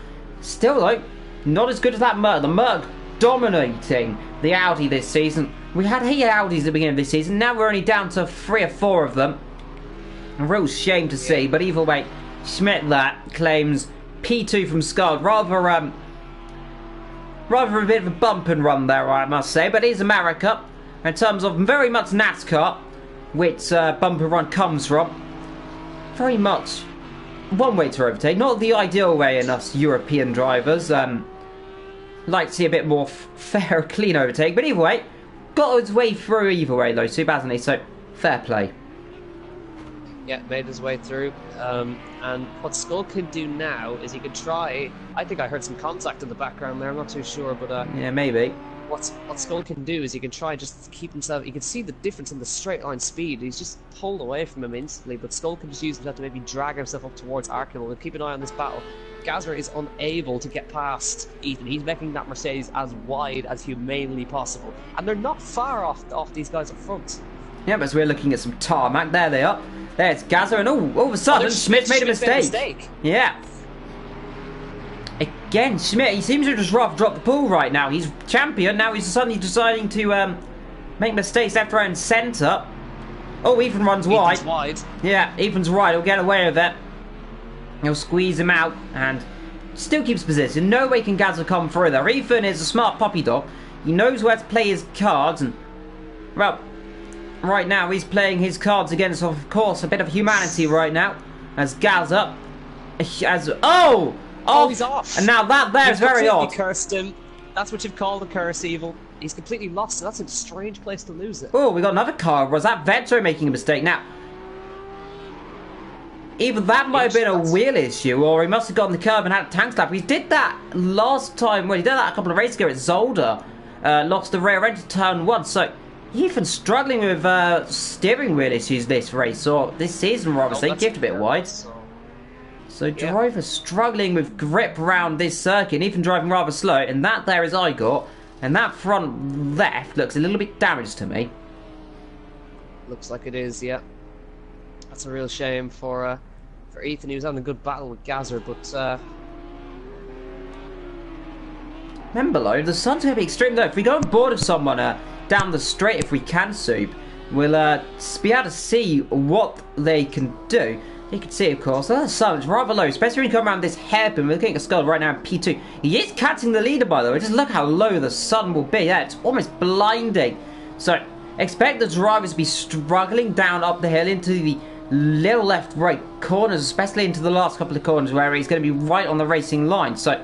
Still, though, not as good as that Merc. The Merc dominating the Audi this season. We had 8 Audis at the beginning of this season. Now we're only down to 3 or 4 of them. A real shame to see, but either way, Schmidt that claims P2 from Skull. Rather a bit of a bump and run there, I must say. But it is America, in terms of very much NASCAR, which bump and run comes from. Very much one way to overtake, not the ideal way in us European drivers. Like to see a bit more fair, clean overtake, but either way, got his way through either way, though, too, hasn't he? So fair play. Yeah, made his way through. And what Skull can do now is he can try... I think I heard some contact in the background there, I'm not too sure, but... yeah, maybe. What Skull can do is he can try just to keep himself... You can see the difference in the straight line speed. He's just pulled away from him instantly, but Skull can just use himself to maybe drag himself up towards Arkin. We'll keep an eye on this battle. Gazzer is unable to get past Ethan. He's making that Mercedes as wide as humanly possible. And they're not far off these guys up front. Yeah, but as we're looking at some tarmac, there they are. There's Gazza, and all of a sudden, Schmidt made a mistake. Yeah. Again, Schmidt, he seems to just rather drop the pool right now. He's champion, now he's suddenly deciding to make mistakes left, right, and centre. Oh, Ethan runs wide. Ethan's wide. Yeah, Ethan's wide, he'll get away with it. He'll squeeze him out, and still keeps position. No way can Gazza come through there. Ethan is a smart puppy dog. He knows where to play his cards, and, well, right now he's playing his cards against, of course, a bit of humanity right now. As Gazza, Oh, he's off. And now that there is very odd. Cursed him. That's what you've called a curse, Evil. He's completely lost it. That's a strange place to lose it. Oh, we got another car. Was that Vetro making a mistake? Now, either that might have been a wheel issue, or he must have gotten the curb and had a tank slap. He did that last time. Well, he did that a couple of races ago at Zolder. Lost the rear end to turn 1. So, Ethan's struggling with steering wheel issues this race, or this season, rather. So, he gave it a bit wide. So driver's struggling with grip around this circuit, even driving rather slow, and that there is Igor, and that front left looks a little bit damaged to me. Looks like it is, yeah. That's a real shame for Ethan. He was having a good battle with Gazza, but remember though, the sun's going to be extreme though. If we go on board of someone down the straight, if we can, Soup, we'll be able to see what they can do. You can see, of course, the sun is rather low, especially when you come around this hairpin. We're looking at Skull right now in P2. He is catching the leader, by the way. Just look how low the sun will be. Yeah, it's almost blinding. So, expect the drivers to be struggling down up the hill into the little left-right corners, especially into the last couple of corners where he's going to be right on the racing line. So,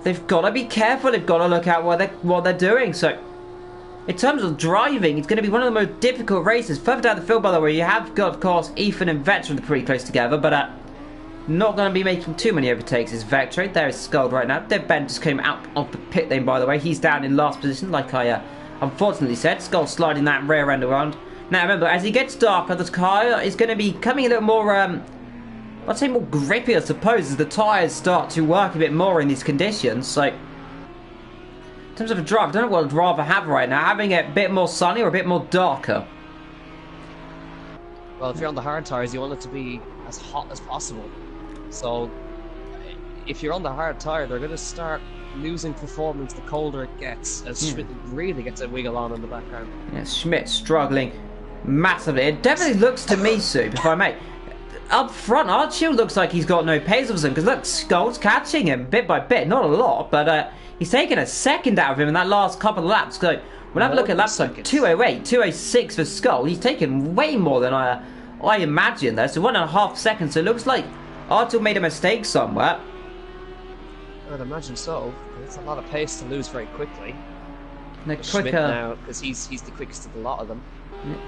they've got to be careful. They've got to look out what they're doing. So, in terms of driving, it's going to be one of the most difficult races. Further down the field, by the way, you have got, of course, Ethan and Vector pretty close together, but not going to be making too many overtakes is Vector. There is Skuld right now. Dead Ben just came out of the pit lane, by the way. He's down in last position, like I unfortunately said. Skuld sliding that rear end around. Now, remember, as he gets darker, the car is going to be coming a little more, I'd say more grippy, I suppose, as the tyres start to work a bit more in these conditions, so... In terms of a drive, I don't know what I'd rather have right now. Having it a bit more sunny or a bit more darker. Well, if you're on the hard tyres, you want it to be as hot as possible. So, if you're on the hard tyre, they're going to start losing performance the colder it gets, as Schmidt really gets a wiggle on in the background. Yeah, Schmidt struggling massively. It definitely looks to me, Soup, if I may. Up front, Archie looks like he's got no pace of him, because look, Skull's catching him bit by bit. Not a lot, but he's taken a second out of him in that last couple of laps. So we'll have a look at lap time. 2:08, 2:06 for Skull. He's taken way more than I imagined there. So 1.5 seconds. So it looks like Archie made a mistake somewhere. I'd imagine so. It's a lot of pace to lose very quickly. The quicker Schmidt now, because he's the quickest of a lot of them.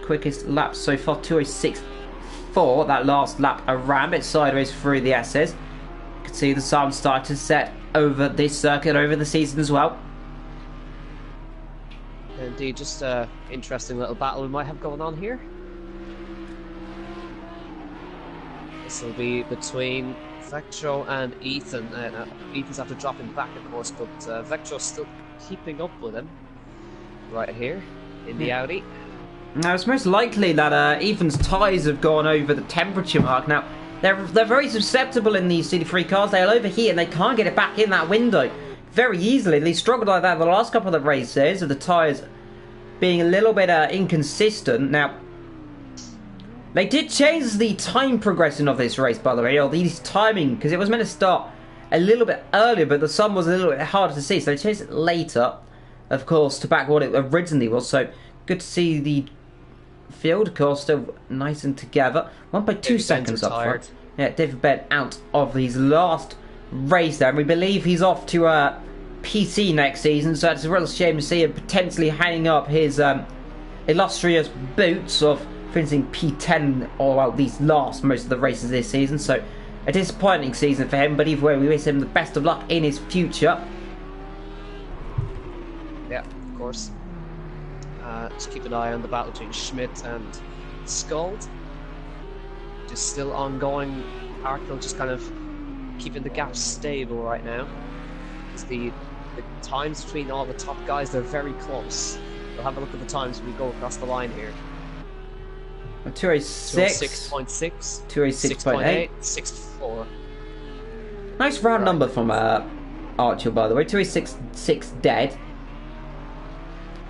Quickest lap so far, 2:06.4. That last lap around it sideways through the S's. You can see the sun start to set over this circuit, over the season as well. Indeed, just an interesting little battle we might have going on here. This will be between Vectro and Ethan. Ethan's after dropping back, of course, but Vectro's still keeping up with him right here in the Audi. Now, it's most likely that Ethan's tyres have gone over the temperature mark. Now, they're very susceptible in these GT3 cars. They'll overheat and they can't get it back in that window very easily. They struggled like that the last couple of races, with the tyres being a little bit inconsistent. Now, they did change the time progression of this race, by the way, or the timing, because it was meant to start a little bit earlier, but the sun was a little bit harder to see, so they changed it later, of course, to back what it originally was. So, good to see the field, of course, still nice and together. 1.2 seconds up front. Yeah, David Bed out of his last race there, and we believe he's off to PC next season, so it's a real shame to see him potentially hanging up his illustrious boots of finishing P10 all out these most of the races this season. So a disappointing season for him, but either way, we wish him the best of luck in his future. Yeah, of course. Just keep an eye on the battle between Schmidt and Skuld. Just still ongoing. Arkell just kind of keeping the gap stable right now. It's the times between all the top guys, they're very close. We'll have a look at the times when we go across the line here. 206. 206.6. 206.8. 6.4. Nice round number from Archer, by the way. 206 dead.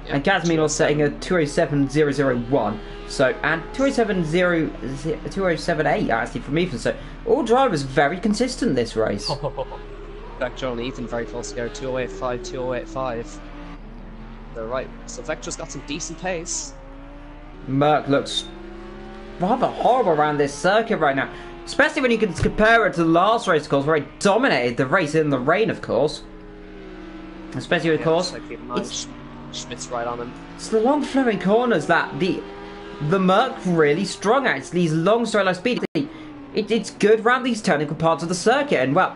Yeah, And Gazmin setting a 207.001. So, and 207.8 actually from Ethan. So, all drivers very consistent this race. Vector and Ethan very close together. 208.5, 208.5. They're right. So Vector's got some decent pace. Merc looks rather horrible around this circuit right now. Especially when you can compare it to the last race, of course, where he dominated the race in the rain, of course. Especially, of course, Schmidt's right on him. It's the long flowing corners that the Merc really strong at. It's these long straight line speed. It's good around these technical parts of the circuit. And, well,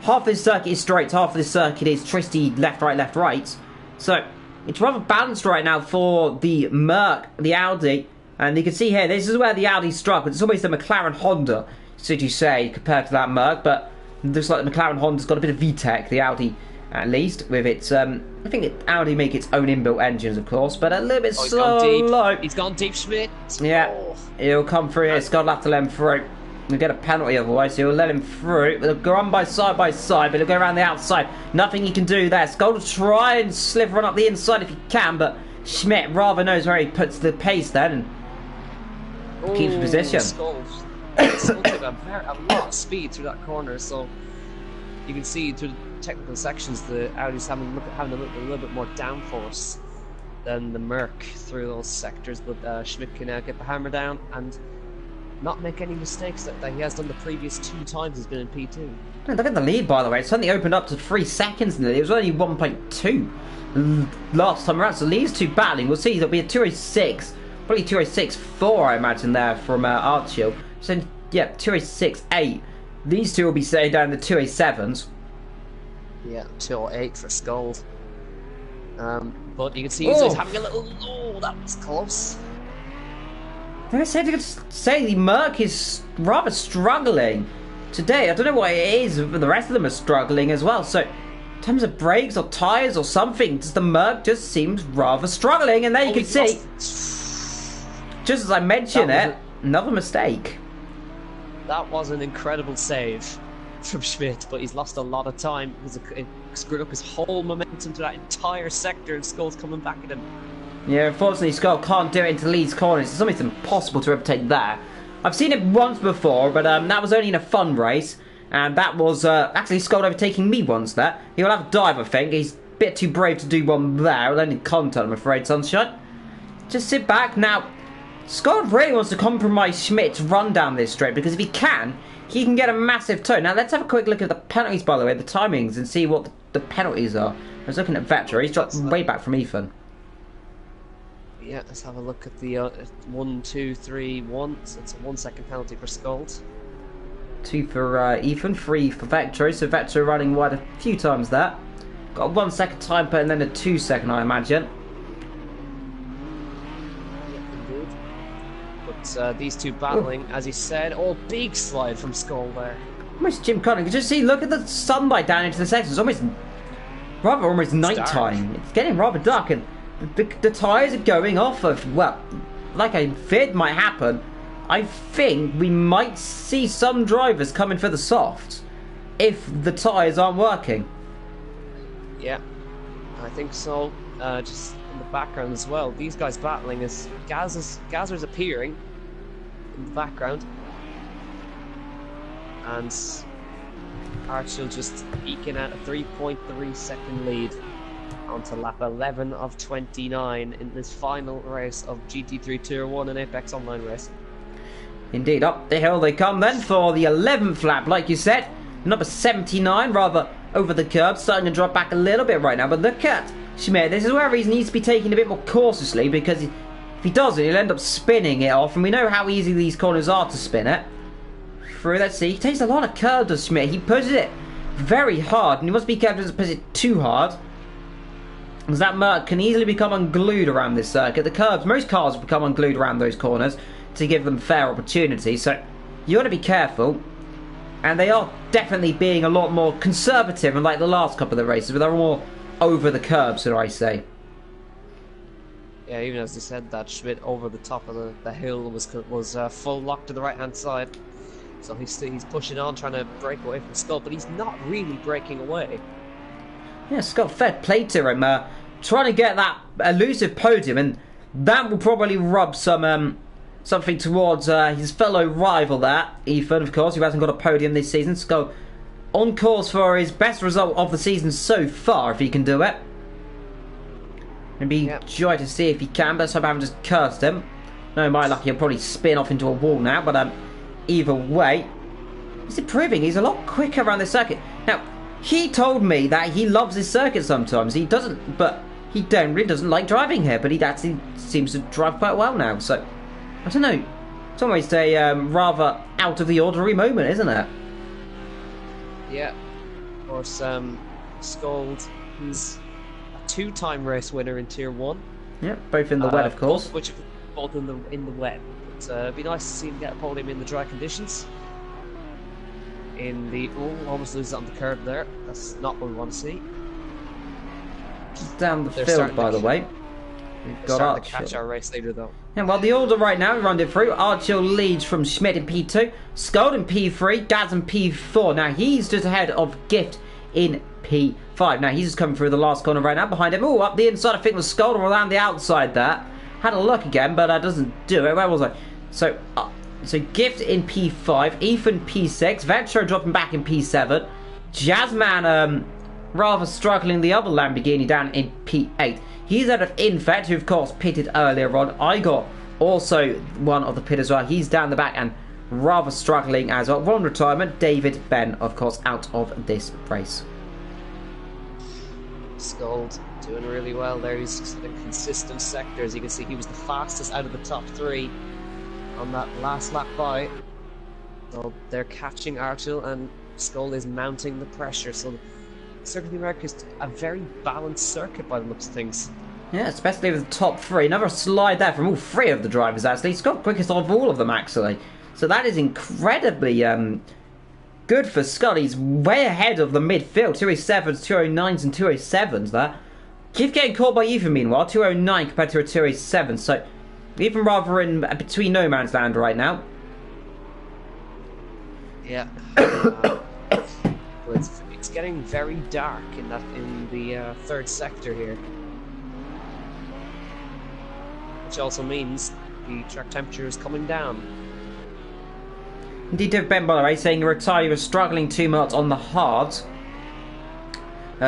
half this circuit is straight, half this circuit is twisty left, right. So, it's rather balanced right now for the Merc, the Audi. And you can see here, this is where the Audi struck. It's almost a McLaren Honda, so to say, compared to that Merc. But it looks like the McLaren Honda's got a bit of VTEC, the Audi at least, with its... I think Audi make its own inbuilt engines, of course, but a little bit slow. He's gone deep, Schmidt. Yeah, he'll come through here. Scott will have to let him through. He'll get a penalty otherwise, so he'll let him through. They'll go on by side, but he'll go around the outside. Nothing he can do there. Scott will try and sliver on up the inside if he can, but Schmidt rather knows where he puts the pace then and keeps position. Skull took a lot of speed through that corner, so you can see through the technical sections the Audi's having a little bit more downforce than the Merc through those sectors, but Schmidt can get the hammer down and not make any mistakes that he has done the previous 2 times he's been in P2. Look at the lead, by the way. It suddenly opened up to 3 seconds in the lead. It was only 1.2 last time around, so these two battling. We'll see. There'll be a 206, probably 206.4, I imagine, there from Archill. So, yeah, 206.8. These two will be staying down the 207s. Yeah, 208 for Skull. But you can see he's having a little... Oh, that was close. Like I said, you could say the Merc is rather struggling today. I don't know what it is, but the rest of them are struggling as well. So, in terms of brakes or tyres or something, the Merc just seems rather struggling. And there you can see, just as I mentioned another mistake. That was an incredible save from Schmidt, but he's lost a lot of time because it screwed up his whole momentum to that entire sector, and Skull's coming back at him. Yeah, unfortunately, Skull can't do it into Leeds corners. It's almost impossible to overtake there. I've seen it once before, but that was only in a fun race, and that was actually Skull overtaking me once there. He'll have a dive, I think. He's a bit too brave to do one there. He'll only contact, I'm afraid, Sunshine. Just sit back. Now, Skull really wants to compromise Schmidt's run down this straight, because if he can get a massive toe. Now, let's have a quick look at the penalties, by the way, the timings, and see what the penalties are. I was looking at Vector. He's dropped way back from Ethan. Yeah, let's have a look at the 1, 2, 3, 1. So it's a 1 second penalty for Skuld. 2 for Ethan, 3 for Vector. So Vector running wide a few times there. Got a 1 second time put and then a 2 second, I imagine. Yeah, indeed. But these two battling, as he said, big slide from Skull there. Almost Jim Conner. You can just see, look at the sunlight down into the sections. It's almost night time. It's getting rather dark, and the tyres are going off of, well, like I feared might happen. I think we might see some drivers coming for the softs if the tyres aren't working. Yeah, I think so. Just in the background as well, these guys battling as Gazer's appearing in the background, and Archel just eking out a 3.3 second lead onto lap 11 of 29 in this final race of GT3 Tier 1 and Apex Online race. Indeed, up the hill they come then for the 11th lap, like you said. Number 79, rather over the curb, starting to drop back a little bit right now. But look at Schmidt. This is where he needs to be taking a bit more cautiously, because if he doesn't, he'll end up spinning it off. And we know how easy these corners are to spin it. Through, let's see. He takes a lot of curve, does Schmidt. He pushes it very hard, and he must be careful to push it too hard, because that Merc can easily become unglued around this circuit. The curbs, most cars become unglued around those corners to give them fair opportunity, so you want to be careful. And they are definitely being a lot more conservative, unlike the last couple of the races, but they're more over the curbs, should I say. Yeah, even as you said that, Schmidt over the top of the hill was full lock to the right hand side. So he's pushing on, trying to break away from Skull, but he's not really breaking away. Yeah, Skull, fair play to him. Trying to get that elusive podium, and that will probably rub some something towards his fellow rival there, Ethan, of course, who hasn't got a podium this season. Skull on course for his best result of the season so far, if he can do it. It'd be joy to see if he can, but let's hope I haven't just cursed him. No, my luck, he'll probably spin off into a wall now, but either way, he's improving. He's a lot quicker around the circuit. Now, he told me that he loves his circuit sometimes. He doesn't, but he generally doesn't like driving here, but he actually seems to drive quite well now, so I don't know. It's almost a rather out of the ordinary moment, isn't it? Yeah. Of course, Scold, he's a 2-time race winner in Tier 1. Yeah, both in the wet, of course. Both in the wet. But it'd be nice to see him get a podium in the dry conditions. In the almost loses on the curb there. That's not what we want to see. Just down the field, by the way. We've got Archer. To catch our race leader, though. Yeah, well, the order right now, we run it through. Archer leads from Schmidt in P2, Skuld in P3, Gaz in P4. Now, he's just ahead of Gift in P5. Now, he's just coming through the last corner right now. Behind him, up the inside, I think was Skuld, or around the outside there. Had a look again, but that doesn't do it. Where was I? So Gift in P5, Ethan P6, Vetro dropping back in P7, Jazzman rather struggling the other Lamborghini down in P8. He's out of Infect, who of course pitted earlier on. I got also one of the pit as well. He's down the back and rather struggling as well. Ron retirement, David Ben, of course, out of this race. Skuld doing really well there. He's in a consistent sector. As you can see, he was the fastest out of the top 3 on that last lap by. So they're catching Archil, and Skuld is mounting the pressure. So Circuit of America is a very balanced circuit by the looks of things. Yeah, especially with the top 3. Another slide there from all 3 of the drivers, actually. He's got quickest of all of them, actually. So that is incredibly good for Skull. He's way ahead of the midfield. 207s, 209s and 207s there. Keep getting caught by Ethan, meanwhile. 209 compared to a 207. So even rather in between no man's land right now. Yeah. It's getting very dark in the third sector here, which also means the track temperature is coming down. Indeed, Dave Ben, by the way, saying Rotari was struggling too much on the hards,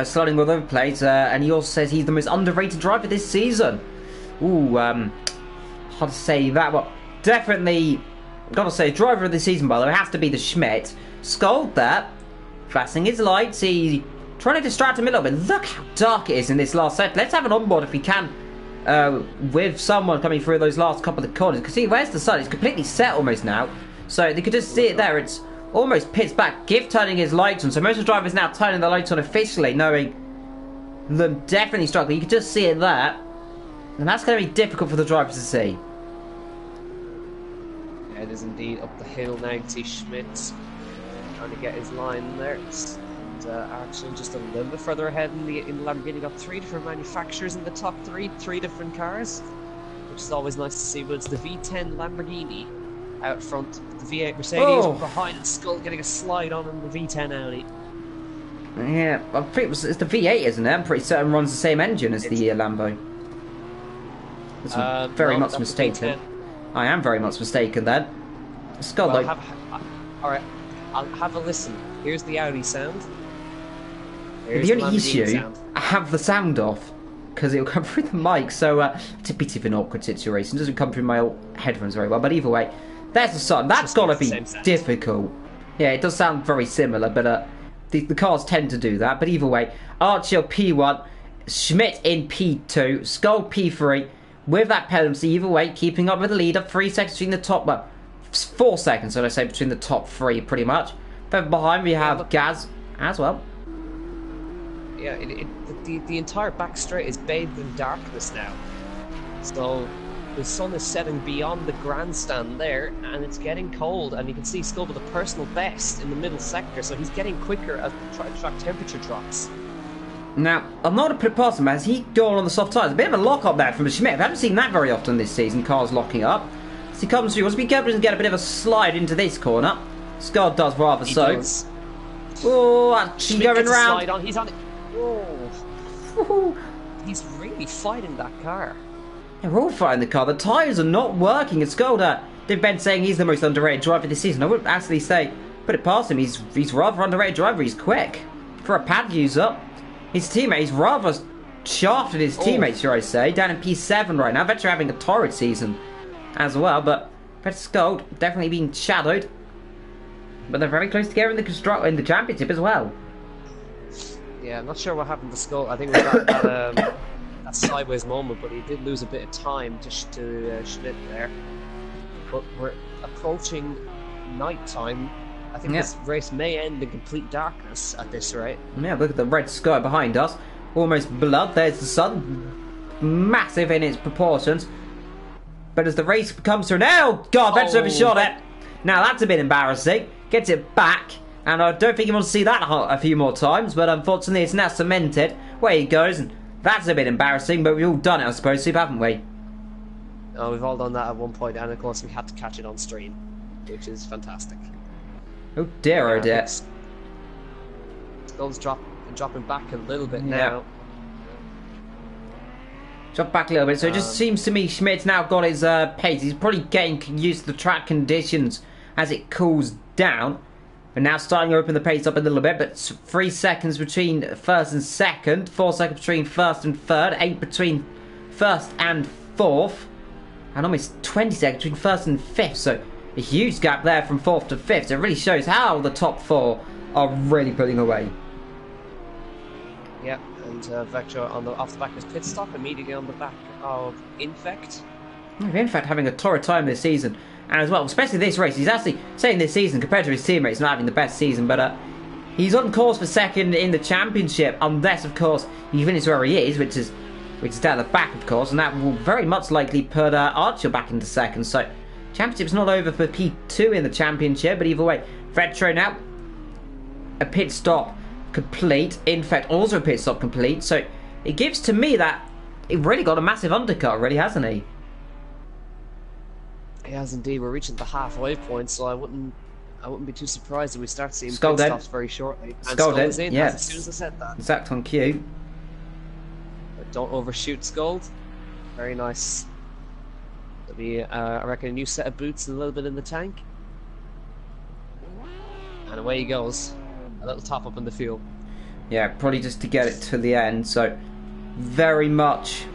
sliding all over the place, and he also says he's the most underrated driver this season. Ooh, hard to say that. Well, definitely, gotta say, driver of the season, by the way, has to be the Schmidt. Skuld there. Flashing his lights, he's trying to distract him a little bit. Look how dark it is in this last set. Let's have an onboard if we can with someone coming through those last couple of corners. Because see, where's the sun? It's completely set almost now. So they could just see it there. It's almost pitch black. Gift turning his lights on. So most of the drivers now turning their lights on officially, knowing them definitely struggling. You can just see it there. And that's going to be difficult for the drivers to see. Yeah, it is indeed up the hill now. You can see Schmidt trying to get his line there, and Archer just a little bit further ahead in the Lamborghini. Got 3 different manufacturers in the top 3 different cars, which is always nice to see. But it's the V10 Lamborghini out front, the V8 Mercedes behind, and Skull getting a slide on in the V10 Audi. Yeah, I think it's the V8, isn't it? I'm pretty certain runs the same engine as the Lambo. That's very much mistaken. I am very much mistaken then. Skull, well, alright. I'll have a listen. Here's the Audi sound. Here's the only issue, I have the sound off because it'll come through the mic, so it's a bit of an awkward situation. It doesn't come through my headphones very well, but either way, there's the sound. That's got to be difficult. Yeah, it does sound very similar, but the cars tend to do that. But either way, Archer P1, Schmidt in P2, Skull P3, with that penalty. Either way, keeping up with the leader, 3 seconds between the top. Well, 4 seconds, so I say, between the top 3, pretty much. Then behind we have Gaz as well. Yeah, the entire back straight is bathed in darkness now. So the sun is setting beyond the grandstand there, and it's getting cold. And you can see Skull with a personal best in the middle sector, so he's getting quicker as the track temperature drops. Now, I'm not going to put it past him as he gone on the soft tyres. A bit of a lock up there from Schmidt. I haven't seen that very often this season, cars locking up. As he comes through, wants to be careful and get a bit of a slide into this corner. Scott does rather so. Oh, actually going round. He's on it. Oh. He's really fighting that car. They're all fighting the car. The tyres are not working. And Skolda, they've been saying he's the most underrated driver this season. I wouldn't actually say put it past him. He's rather underrated driver. He's quick for a pad user. His teammate, he's rather shafted his teammates, should I say, down in P7 right now. Vetcher having a torrid season as well, but Vetcher Skold definitely being shadowed. But they're very close together in the championship as well. Yeah, I'm not sure what happened to Skull. I think it was that sideways moment, but he did lose a bit of time to Schmidt there. But we're approaching night time. I think this race may end in complete darkness at this rate. Yeah, look at the red sky behind us. Almost blood. There's the sun. Massive in its proportions. But as the race comes through... Oh, God, Vetcher overshot it. Now, that's a bit embarrassing. Gets it back. And I don't think you want to see that a few more times. But unfortunately, it's now cemented. Where he goes. And that's a bit embarrassing. But we've all done it, I suppose, Soup, haven't we? Oh, we've all done that at one point. And, of course, we had to catch it on stream. Which is fantastic. Oh dear, oh dear. Skull's dropping back a little bit now. Drop back a little bit. So it just seems to me Schmidt's now got his pace. He's probably getting used to the track conditions as it cools down. But now starting to open the pace up a little bit. But 3 seconds between first and second. 4 seconds between first and third. 8 between first and fourth. And almost 20 seconds between first and fifth. So a huge gap there from 4th to 5th. So it really shows how the top 4 are really pulling away. Yeah, and Vector off the back of his pit stop, immediately on the back of Infect. Infect having a torrid time this season. And as well, especially this race, he's actually saying this season compared to his teammates not having the best season. But he's on course for second in the championship. Unless, of course, he finishes where he is, which is down the back, of course. And that will very much likely put Archer back into second. So championship's not over for P2 in the championship, but either way, Vetro now a pit stop complete. Infect also a pit stop complete. So it gives to me that he really got a massive undercut already, hasn't he? He has indeed. We're reaching the halfway point, so I wouldn't be too surprised if we start seeing Skull pit stops very shortly. And Skull is in, yes. As soon as I said that. Exact on cue. But don't overshoot Skull. Very nice. There'll be, I reckon, a new set of boots and a little bit in the tank. And away he goes. A little top up in the fuel. Yeah, probably just to get it to the end. So, very much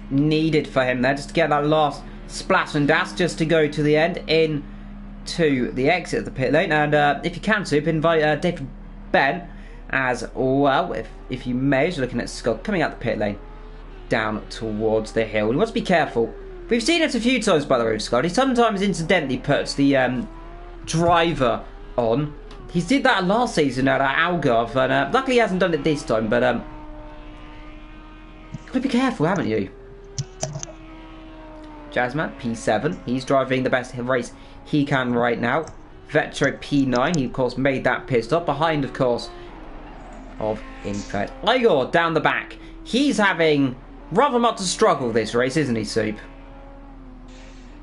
needed for him there. Just to get that last splash and dash just to go to the end. In to the exit of the pit lane. And if you can, Soup, invite David Ben as well. If you may, as you're looking at Scott coming out the pit lane. Down towards the hill. You want to be careful. We've seen it a few times, by the way, with Scott. He sometimes incidentally puts the driver on. He did that last season at Algarve, and luckily he hasn't done it this time, but got to be careful, haven't you? Jazzman, P7. He's driving the best race he can right now. Vetro, P9. He, of course, made that pit stop. Behind, of course, of Infect. Igor, down the back. He's having rather much a struggle this race, isn't he, Soup?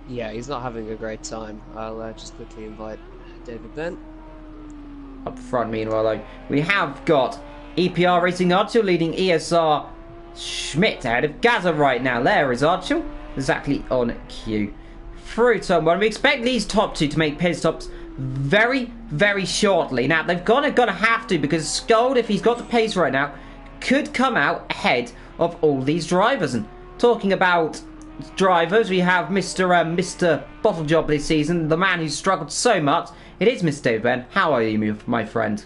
Yeah, he's not having a great time. I'll just quickly invite David Ben. Up front, meanwhile, though, we have got EPR Racing Archer leading ESR Schmidt ahead of Gaza right now. There is Archer, exactly on cue. Through turn 1, we expect these top 2 to make pit stops very, very shortly. Now, they're gonna have to, because Skold, if he's got the pace right now, could come out ahead of all these drivers. And talking about drivers, we have Mr. Bottle Job this season, the man who's struggled so much. It is Mr. David Ben. How are you, my friend?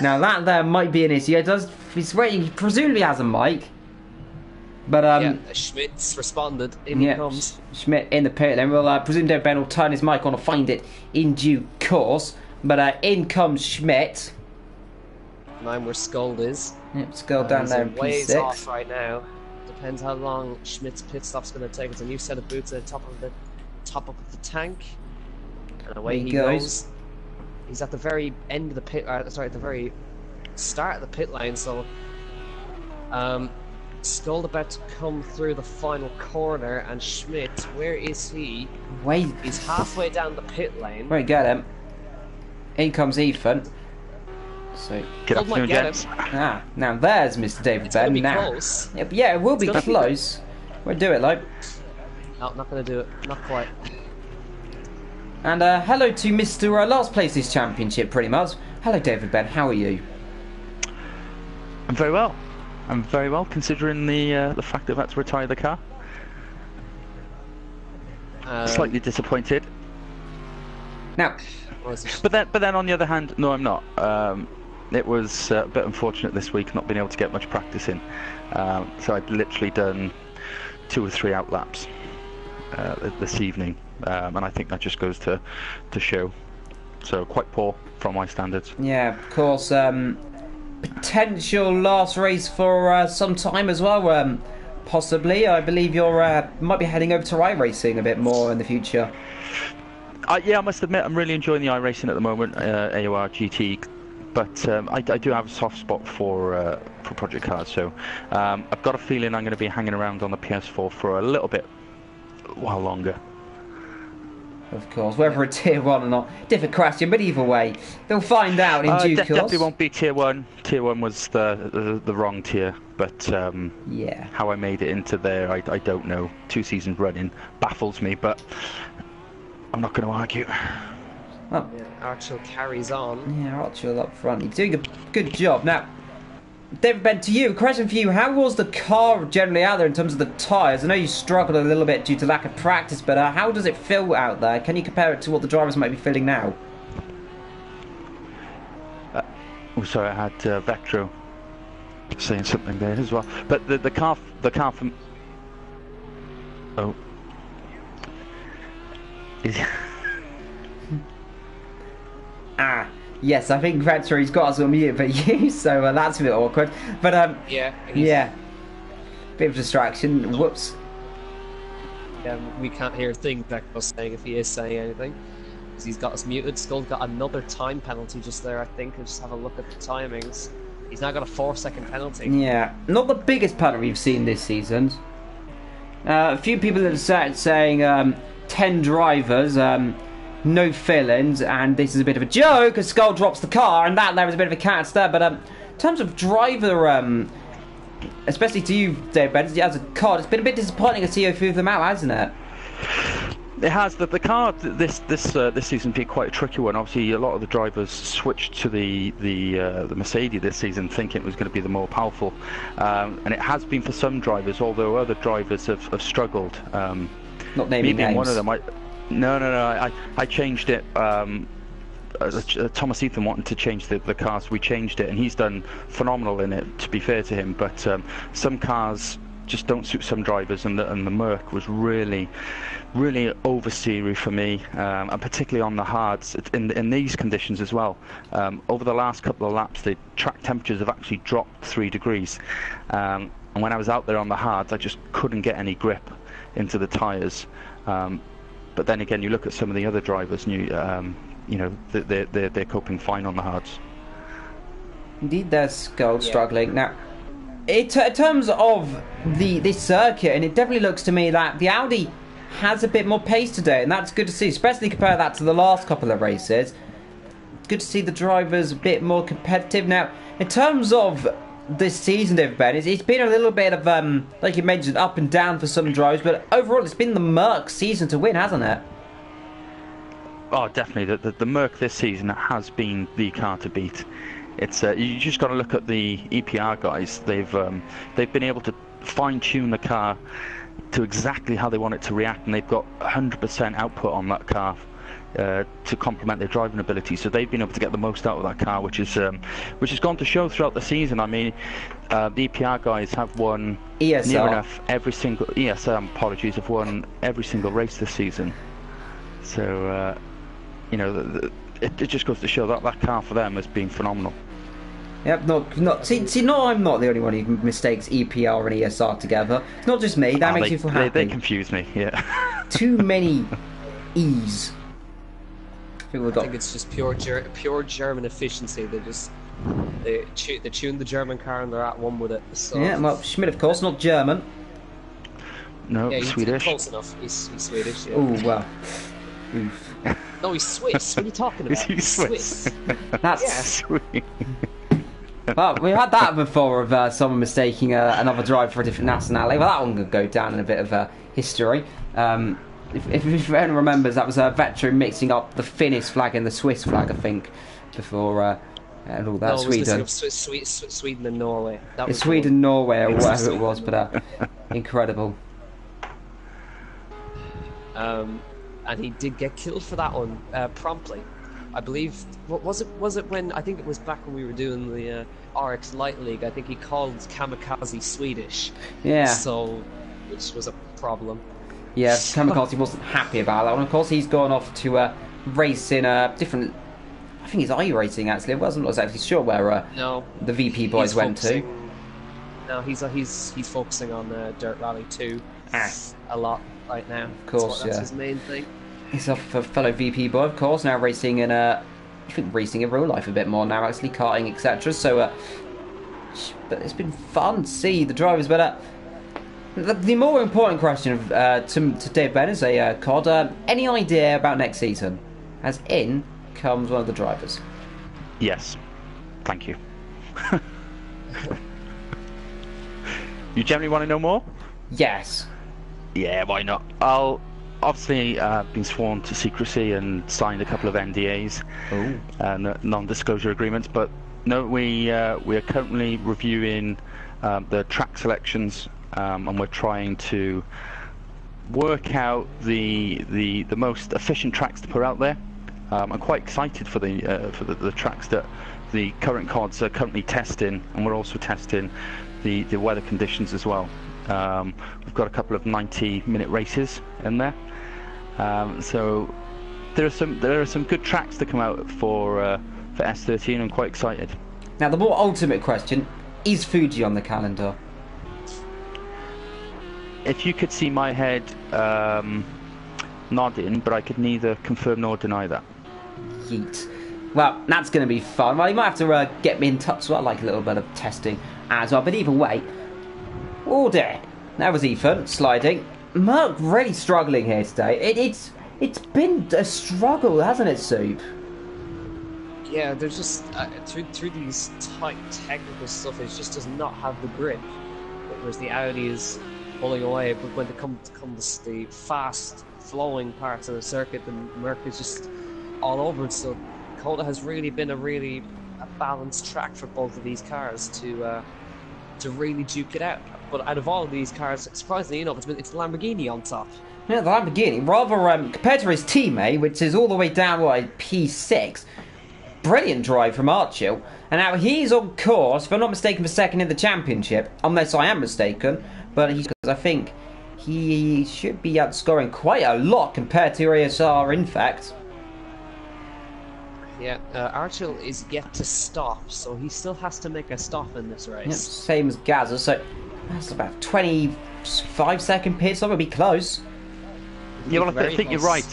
Now that there might be an issue. He's waiting. He presumably has a mic. But yeah, Schmidt's responded. In he comes. Schmidt in the pit. Then we'll presume David Ben will turn his mic on and find it in due course. But in comes Schmidt. And I'm where Skull is. Yep, Skull down there in P6. Ways off right now. Depends how long Schmidt's pit stop's going to take. It's a new set of boots at the top of the tank. And away he goes. He's at the very end of the pit. Sorry, at the very start of the pit lane. So, Skull about to come through the final corner, and Schmidt, where is he? Wait. He's halfway down the pit lane. Right, get him. In comes Ethan. So Good Skull might afternoon, get gents. him. now there's Mr. David It's gonna Ben. be Now, close. yeah, it will be gonna be close. We'll do it, like. No, not gonna do it. Not quite. And hello to Mr. Last Places Championship, pretty much. Hello, David Ben. How are you? I'm very well. I'm very well, considering the fact that I've had to retire the car. Slightly disappointed. Now, But then on the other hand, no, I'm not. It was a bit unfortunate this week not being able to get much practice in. So I'd literally done 2 or 3 out laps this evening, and I think that just goes to show. So quite poor from my standards. yeah, of course. Potential last race for some time as well. Possibly, I believe you're might be heading over to iRacing a bit more in the future. Yeah, I must admit I'm really enjoying the iRacing at the moment, AOR GT. But I do have a soft spot for project cars, so I've got a feeling I'm going to be hanging around on the PS4 for a little bit while longer. Of course, whether a tier 1 or not, different question, but either way, they'll find out in due course. Definitely won't be tier 1. Tier 1 was the wrong tier, but yeah. how I made it into there, I don't know. 2 seasons running baffles me, but I'm not going to argue. Well, Archer carries on. yeah, Archer up front. He's doing a good job. Now, David Ben, to you, a question for you. How was the car generally out there in terms of the tyres? I know you struggled a little bit due to lack of practice, but how does it feel out there? Can you compare it to what the drivers might be feeling now? Sorry, I had Vectro saying something there as well. But the car from... Oh. Yes, I think Vector's got us on mute, but you, so that's a bit awkward. But yeah, bit of distraction. Whoops. We can't hear a thing Vector's saying if he is saying anything, because he's got us muted. Skull's got another time penalty just there, I think. I'll just have a look at the timings. He's now got a 4-second penalty. Yeah, not the biggest pattern we've seen this season. A few people have started saying 10 drivers. No fill-ins, and this is a bit of a joke because Skull drops the car, and that there was a bit of a catch there. But in terms of driver, especially to you, Dave Benz, as a car, it's been a bit disappointing to see a few of them out, hasn't it? It has. The car this season been quite a tricky one. Obviously, a lot of the drivers switched to the Mercedes this season, thinking it was going to be the more powerful, and it has been for some drivers. Although other drivers have struggled. Not naming names. One of them. No. I changed it. Thomas Ethan wanted to change the cars. We changed it, and he's done phenomenal in it. To be fair to him, but some cars just don't suit some drivers, and the Merc was really oversteery for me, and particularly on the hards in these conditions as well. Over the last couple of laps, the track temperatures have actually dropped 3 degrees, and when I was out there on the hards, I just couldn't get any grip into the tyres. But then again, you look at some of the other drivers, and they're coping fine on the hards. Indeed, there's Skull struggling now. In terms of this circuit, and it definitely looks to me that the Audi has a bit more pace today, and that's good to see, especially compare that to the last couple of races. It's good to see the drivers a bit more competitive. Now, in terms of this season, David Ben, it's been a little bit of, like you mentioned, up and down for some drivers, but overall it's been the Merc season to win, hasn't it? Oh, definitely. The Merc this season has been the car to beat. It's you just got to look at the EPR guys. They've been able to fine-tune the car to exactly how they want it to react, and they've got 100% output on that car to complement their driving ability. So they've been able to get the most out of that car, which has gone to show throughout the season. I mean, the EPR guys have won near enough every single apologies, have won every single race this season. So it just goes to show that that car for them has been phenomenal. Yep, I'm not the only one who mistakes EPR and ESR together. It's not just me, that makes you feel happy. They confuse me, yeah. Too many E's. People I got think it's just pure German efficiency. They tune the German car and they're at one with it. So. yeah. Well, Schmidt, of course, not German. No, Yeah, he's Swedish. close enough. He's Swedish. Yeah. Oh well. Oof. No, he's Swiss. What are you talking Is about? he Swiss? That's Yeah. Sweet. well, we had that before of someone mistaking another driver for a different nationality. Well, that one could go down in a bit of history. If anyone remembers, that was a veteran mixing up the Finnish flag and the Swiss flag, I think, before and all that. No, Sweden. it was Sweden and Norway. That was It's Sweden, Norway, or It's whatever it was, but incredible. And he did get killed for that one promptly. I believe. What was it? Was it when? I think it was back when we were doing the RX Light League. I think he called Kamikaze Swedish. Yeah. So, which was a problem. Yeah, Kamikaze wasn't happy about that one. Of course, he's gone off to race in a different. I think he's iRacing actually. I wasn't exactly sure where No. the VP boys went to. No, he's focusing on Dirt Rally 2 a lot right now. Of course, that's yeah. his main thing. He's off for fellow VP boy, of course. Now racing in I think racing in real life a bit more now, actually karting, etc. So, but it's been fun to see the drivers. But the more important question to Dave Ben is COD. Any idea about next season? As in comes one of the drivers. Yes. Thank you. You generally want to know more? Yes. Yeah, why not? I'll obviously been sworn to secrecy and signed a couple of NDAs, non-disclosure agreements. But no, we are currently reviewing the track selections, and we're trying to work out the most efficient tracks to put out there. I'm quite excited for the tracks that the current CODs are currently testing, and we're also testing the weather conditions as well. We've got a couple of 90-minute races in there, so there are some good tracks to come out for S13. I'm quite excited. Now the more ultimate question: is Fuji on the calendar? If you could see my head nodding, but I could neither confirm nor deny that. Yeet. Well, that's going to be fun. Well, you might have to get me in touch. So I like a little bit of testing as well. But either way, oh dear. That was Ethan sliding. Merc really struggling here today. It's been a struggle, hasn't it, Soup? Yeah, there's just through these tight technical stuff, it just does not have the grip. Whereas the Audi is pulling away, but when it comes the fast flowing parts of the circuit, the Merc is just all over it. So Coda has really been a balanced track for both of these cars to really duke it out. But out of all of these cars, surprisingly enough, it's the Lamborghini on top. Yeah, the Lamborghini, rather compared to his teammate, which is all the way down at P6. Brilliant drive from Archil, and now he's on course, if I'm not mistaken, for second in the championship, unless I am mistaken. But I think he should be outscoring quite a lot compared to ASR, in fact. Yeah, Archil is yet to stop, so he still has to make a stop in this race. Yep, same as Gaza, so that's about 25-second pit, so it'll be close. Yeah, well, I think you're right.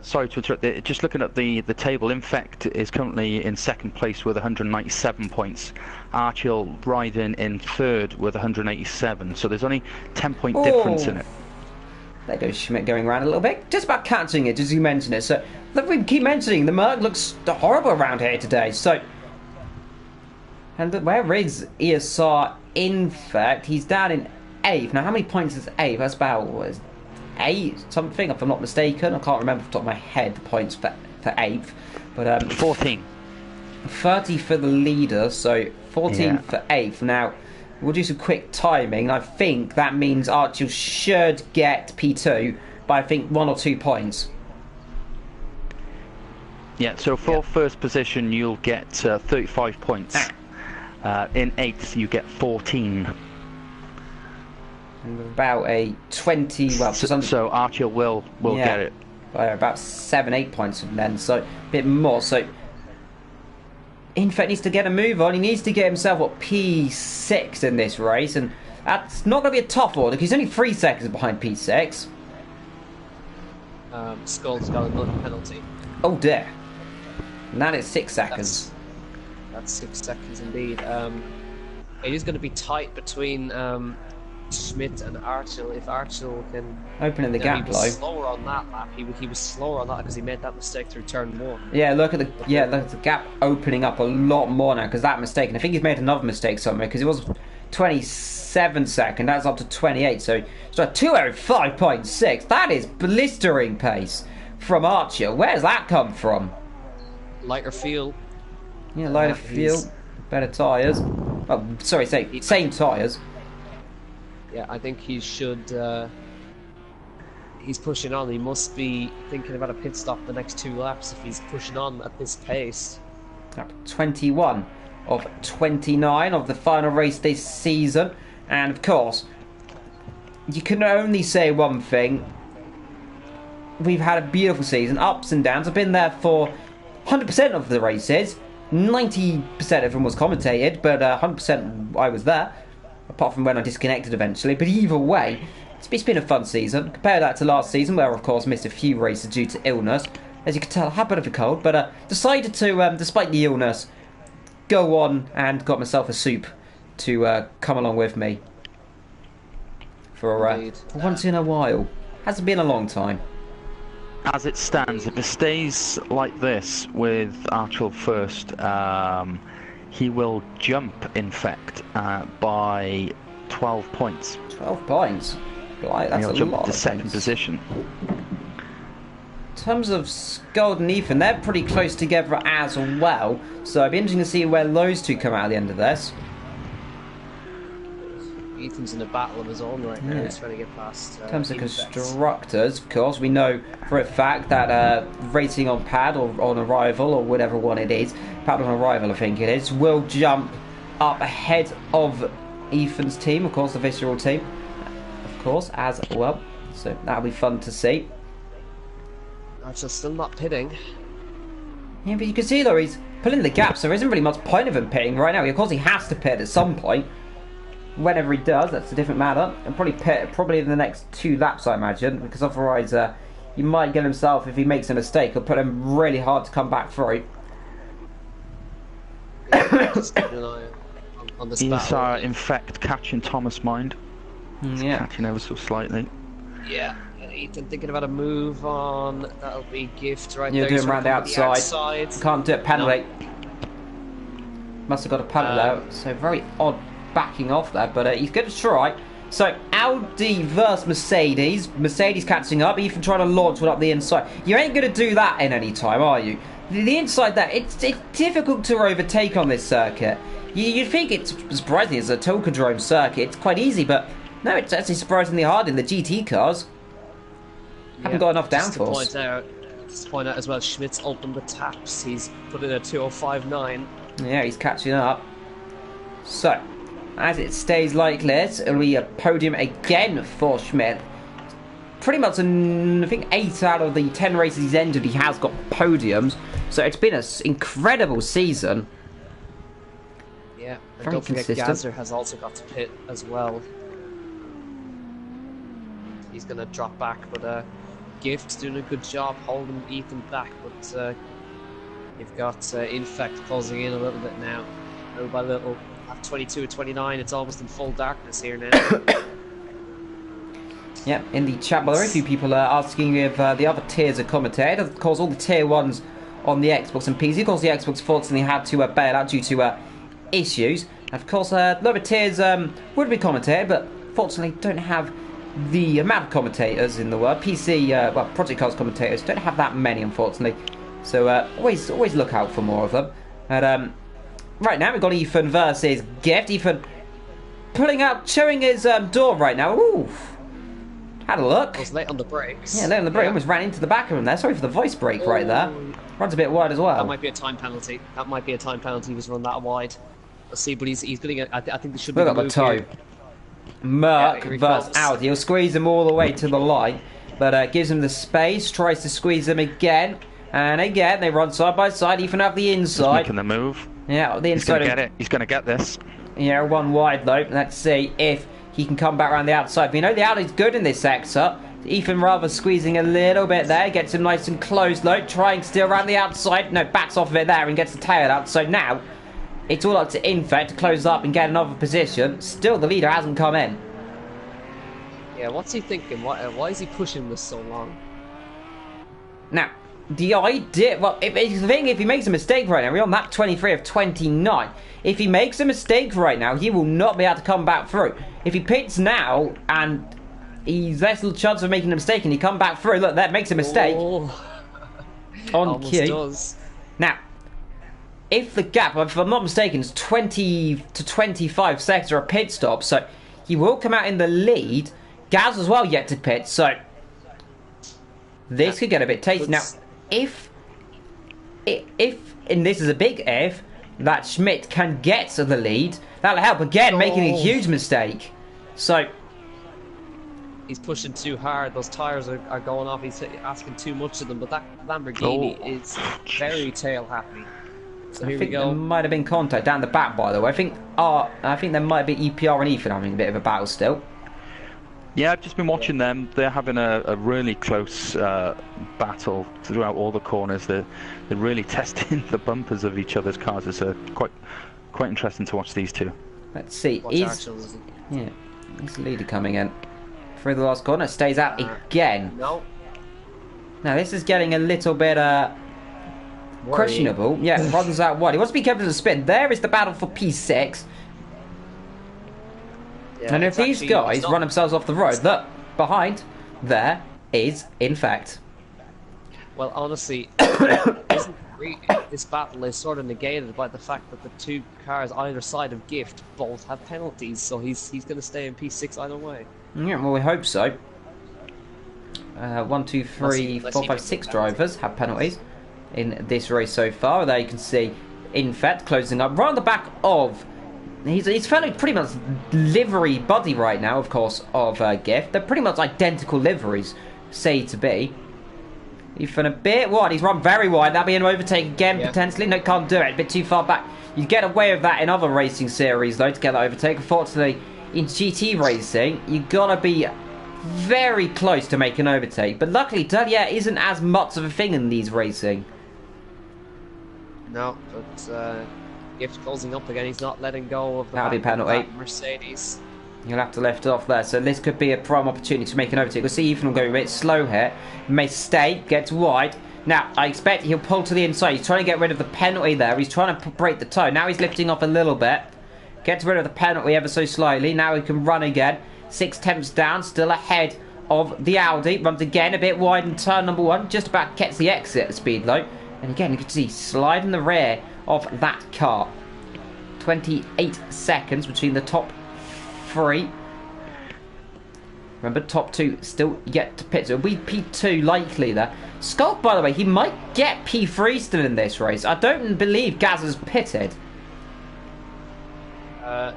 Sorry to interrupt. Just looking at the table, Infect is currently in second place with 197 points. Archil riding in third with 187. So there's only 10-point difference in it. There goes Schmidt going around a little bit. Just about catching it, as you mentioned it. So we keep mentioning the Merc looks horrible around here today. So, and where is ESR? Infect, he's down in 8th. Now, how many points is 8th? That's about 8 something, if I'm not mistaken. I can't remember off the top of my head the points for 8th, but 14. 30 for the leader, so 14 for 8th. Now we'll do some quick timing. I think that means Archie should get P2 by I think 1 or 2 points. Yeah, so for first position you'll get 35 points. In 8th you get 14. And about a 20, well, so Archie will get it by about 7-8 points from then, so a bit more. So Infect needs to get a move on. He needs to get himself up P6 in this race, and that's not going to be a tough order because he's only 3 seconds behind P6. Skull's got another penalty. Oh dear. And that is 6 seconds. That's 6 seconds indeed. It is going to be tight between Schmidt and Archel. If Archel can Opening the gap, he was slower on that lap. He was slower on that because he made that mistake through turn 1. Yeah, look at the gap opening up a lot more now because that mistake. And I think he's made another mistake somewhere because it was 27 seconds. That's up to 28. So 2:05.6. That is blistering pace from Archer. Where's that come from? Lighter fuel. Yeah, lighter fuel, better tyres. Oh, sorry, same tyres. Yeah, I think he should. He's pushing on. He must be thinking about a pit stop the next 2 laps if he's pushing on at this pace. 21 of 29 of the final race this season, and of course, you can only say one thing. We've had a beautiful season, ups and downs. I've been there for 100% of the races. 90% of them was commentated, but 100% I was there, apart from when I disconnected eventually. But either way, it's been a fun season. Compare that to last season, where I, of course, missed a few races due to illness. As you can tell, I had a bit of a cold, but decided to, despite the illness, go on and got myself a soup to come along with me for once in a while. Hasn't been a long time. As it stands, if it stays like this with Archel first, he will jump, in fact, by 12 points. 12 points? Right, that's he'll a jump lot to of second points. position. In terms of Scald and Ethan, they're pretty close together as well, so it'd be interesting to see where those two come out at the end of this. Ethan's in a battle of his own right now. He's trying to get past. In terms of constructors, of course, we know for a fact that racing on pad or on arrival or whatever one it is, pad on arrival I think it is, will jump up ahead of Ethan's team, of course, the Visceral team, of course, as well. So that'll be fun to see. Archer's still not pitting. Yeah, but you can see though he's pulling the gaps. So there isn't really much point of him pitting right now. Of course, he has to pit at some point. Whenever he does, that's a different matter. And probably pit in the next 2 laps, I imagine, because otherwise he might get himself, if he makes a mistake, it'll put him really hard to come back through. Just keeping an eye on this He's battle. in fact catching Thomas' mind. He's catching ever so slightly. Yeah. Ethan thinking about a move on. That'll be Gift right You're there. doing around the outside. Can't do it penalty. Must have got a penalty out. So very odd backing off there, but he's going to try. So Audi versus Mercedes. Mercedes catching up. Ethan trying to launch one up the inside. You ain't going to do that in any time, are you? The inside there, it's difficult to overtake on this circuit. You'd think it's surprisingly, it's a Tokadrome circuit. It's quite easy, but no, it's actually surprisingly hard in the GT cars. Haven't got enough downforce. Just to point out as well, Schmidt's opened the taps. He's put in a 2:05.9. Yeah, he's catching up. So, as it stays like this, it'll be a podium again for Schmidt. Pretty much, I think 8 out of the 10 races he's entered, he has got podiums. So it's been an incredible season. Yeah, and Very don't forget consistent. Gazzer has also got to pit as well. He's going to drop back, but Gift's doing a good job holding Ethan back, but you've got Infect closing in a little bit now. Little by little. At 22 or 29, it's almost in full darkness here now. Yeah, in the chat, well, there are a few people asking if the other tiers are commentated. Of course, all the tier 1s on the Xbox and PC. Of course, the Xbox fortunately had to bail out due to issues. Of course, lower tiers would be commentated, but fortunately don't have the amount of commentators in the world. PC, well, Project Cars commentators don't have that many, unfortunately. So always look out for more of them. And right now we've got Ethan versus Gift. Ethan pulling out, showing his door right now. Ooh, had a look. I was late on the brakes. Yeah, late on the brake. Almost ran into the back of him there. Sorry for the voice break right there. Runs a bit wide as well. That might be a time penalty. That might be a time penalty. He was run that wide. Let's see, but he's getting it. I think there should be Look a at the move toe. here. Merc here he versus comes. Audi. He'll squeeze him all the way to the line, but gives him the space. Tries to squeeze him again, and again they run side by side. Ethan up the He's inside. making the move. Yeah, the He's inside. going to get it. He's going to get this. Yeah, one wide though. Let's see if he can come back around the outside. We know the Audi's good in this sector. Ethan rather squeezing a little bit there. Gets him nice and close though. Trying still around the outside. No, backs off of it there and gets the tail out. So now, it's all up to Infect to close up and get another position. Still, the leader hasn't come in. Yeah, what's he thinking? Why is he pushing this so long? Now, the idea... Well, if he makes a mistake right now, we're on map 23 of 29. If he makes a mistake right now, he will not be able to come back through. If he pits now, and he's less little chance of making a mistake, and he come back through, look, that makes a mistake. Oh. On cue. Does. Now, if the gap, if I'm not mistaken, is 20 to 25 seconds or a pit stop, so he will come out in the lead. Gaz as well yet to pit, so this could get a bit tasty. Now, if, and this is a big if, that Schmidt can get to the lead, that'll help again, making a huge mistake. So he's pushing too hard. Those tires are going off. He's asking too much of them. But that Lamborghini is very tail happy. So here we go. There might have been contact down the back, by the way. I think there might be EPR and Ethan having a bit of a battle still. Yeah, I've just been watching them. They're having a really close battle throughout all the corners. They're really testing the bumpers of each other's cars. It's quite interesting to watch these two. Let's see. Is the leader coming in through the last corner? Stays out again. No. Now this is getting a little bit questionable. Yeah, runs out wide. He wants to be careful of the spin. There is the battle for P6. Yeah, and if these guys run themselves off the road, look, behind there is Infect. Well, honestly, this battle is sort of negated by the fact that the two cars either side of Gift both have penalties, so he's going to stay in P6 either way. Yeah, well, we hope so. 1, 2, 3, 4, 5, 6 drivers have penalties in this race so far. There you can see Infect closing up right on the back of... He's fairly pretty much livery buddy right now, of course, of Gift. They're pretty much identical liveries, say to be. Ethan a bit wide. He's run very wide. That'll be an overtake again, potentially. No, can't do it. A bit too far back. You get away with that in other racing series, though, to get that overtake. Unfortunately, in GT racing, you gotta be very close to make an overtake. But luckily, Dalia isn't as much of a thing in these racing. No, but Gift closing up again. He's not letting go of the That'll be a penalty. Mercedes. You'll have to lift it off there. So this could be a prime opportunity to make an overtake. We'll see Ethan will go a bit slow here. Mistake, gets wide. Now, I expect he'll pull to the inside. He's trying to get rid of the penalty there. He's trying to break the toe. Now he's lifting off a little bit. Gets rid of the penalty ever so slightly. Now he can run again. 6 tenths down, still ahead of the Audi. Runs again a bit wide in turn number 1. Just about gets the exit speed though. And again, you can see slide in the rear of that car. 28 seconds between the top 3. Remember, top 2 still yet to pit. So it'll be P2 likely there. Skulk, by the way, he might get P3 still in this race. I don't believe Gaz has pitted.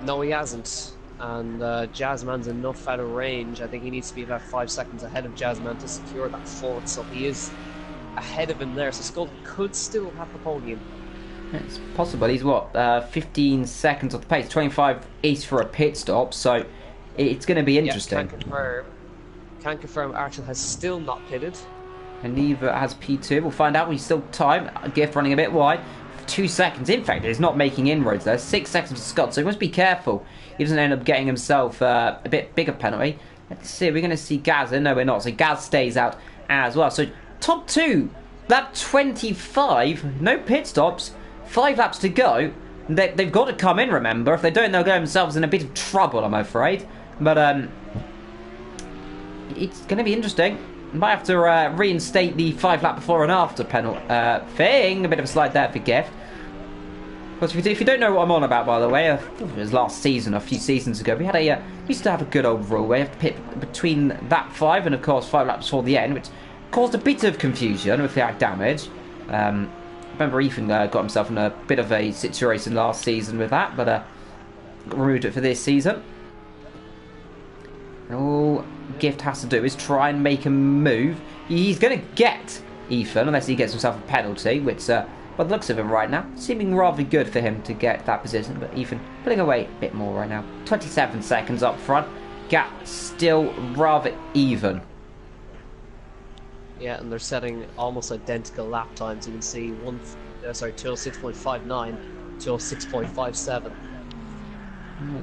No, he hasn't. And Jazzman's enough out of range. I think he needs to be about 5 seconds ahead of Jazzman to secure that 4th. So he is ahead of him there. So Skulk could still have the podium. It's possible. He's what, 15 seconds off the pace. 25 is for a pit stop. So it's going to be interesting. Can confirm R10 has still not pitted. And neither has P2. We'll find out. We still time. Gift running a bit wide. 2 seconds. In fact, he's not making inroads there. 6 seconds for Scott. So he must be careful. He doesn't end up getting himself a bit bigger penalty. Let's see. We're going to see Gaz in. No, we're not. So Gaz stays out as well. So top 2. Lap 25. No pit stops. 5 laps to go. They've got to come in, remember. If they don't, they'll get themselves in a bit of trouble, I'm afraid. But it's going to be interesting. Might have to reinstate the 5 lap before and after penalty thing. A bit of a slide there for Gift. But if you don't know what I'm on about, by the way, it was last season, a few seasons ago, we used to have a good old rule where you have to pit between that 5 and, of course, 5 laps before the end, which caused a bit of confusion with the damage. I remember Ethan got himself in a bit of a situation last season with that, but removed it for this season. And all Gift has to do is try and make a move. He's going to get Ethan, unless he gets himself a penalty, which, by the looks of him right now, seeming rather good for him to get that position. But Ethan pulling away a bit more right now. 27 seconds up front. Gap still rather even. Yeah, and they're setting almost identical lap times. You can see 206.59, 206.57.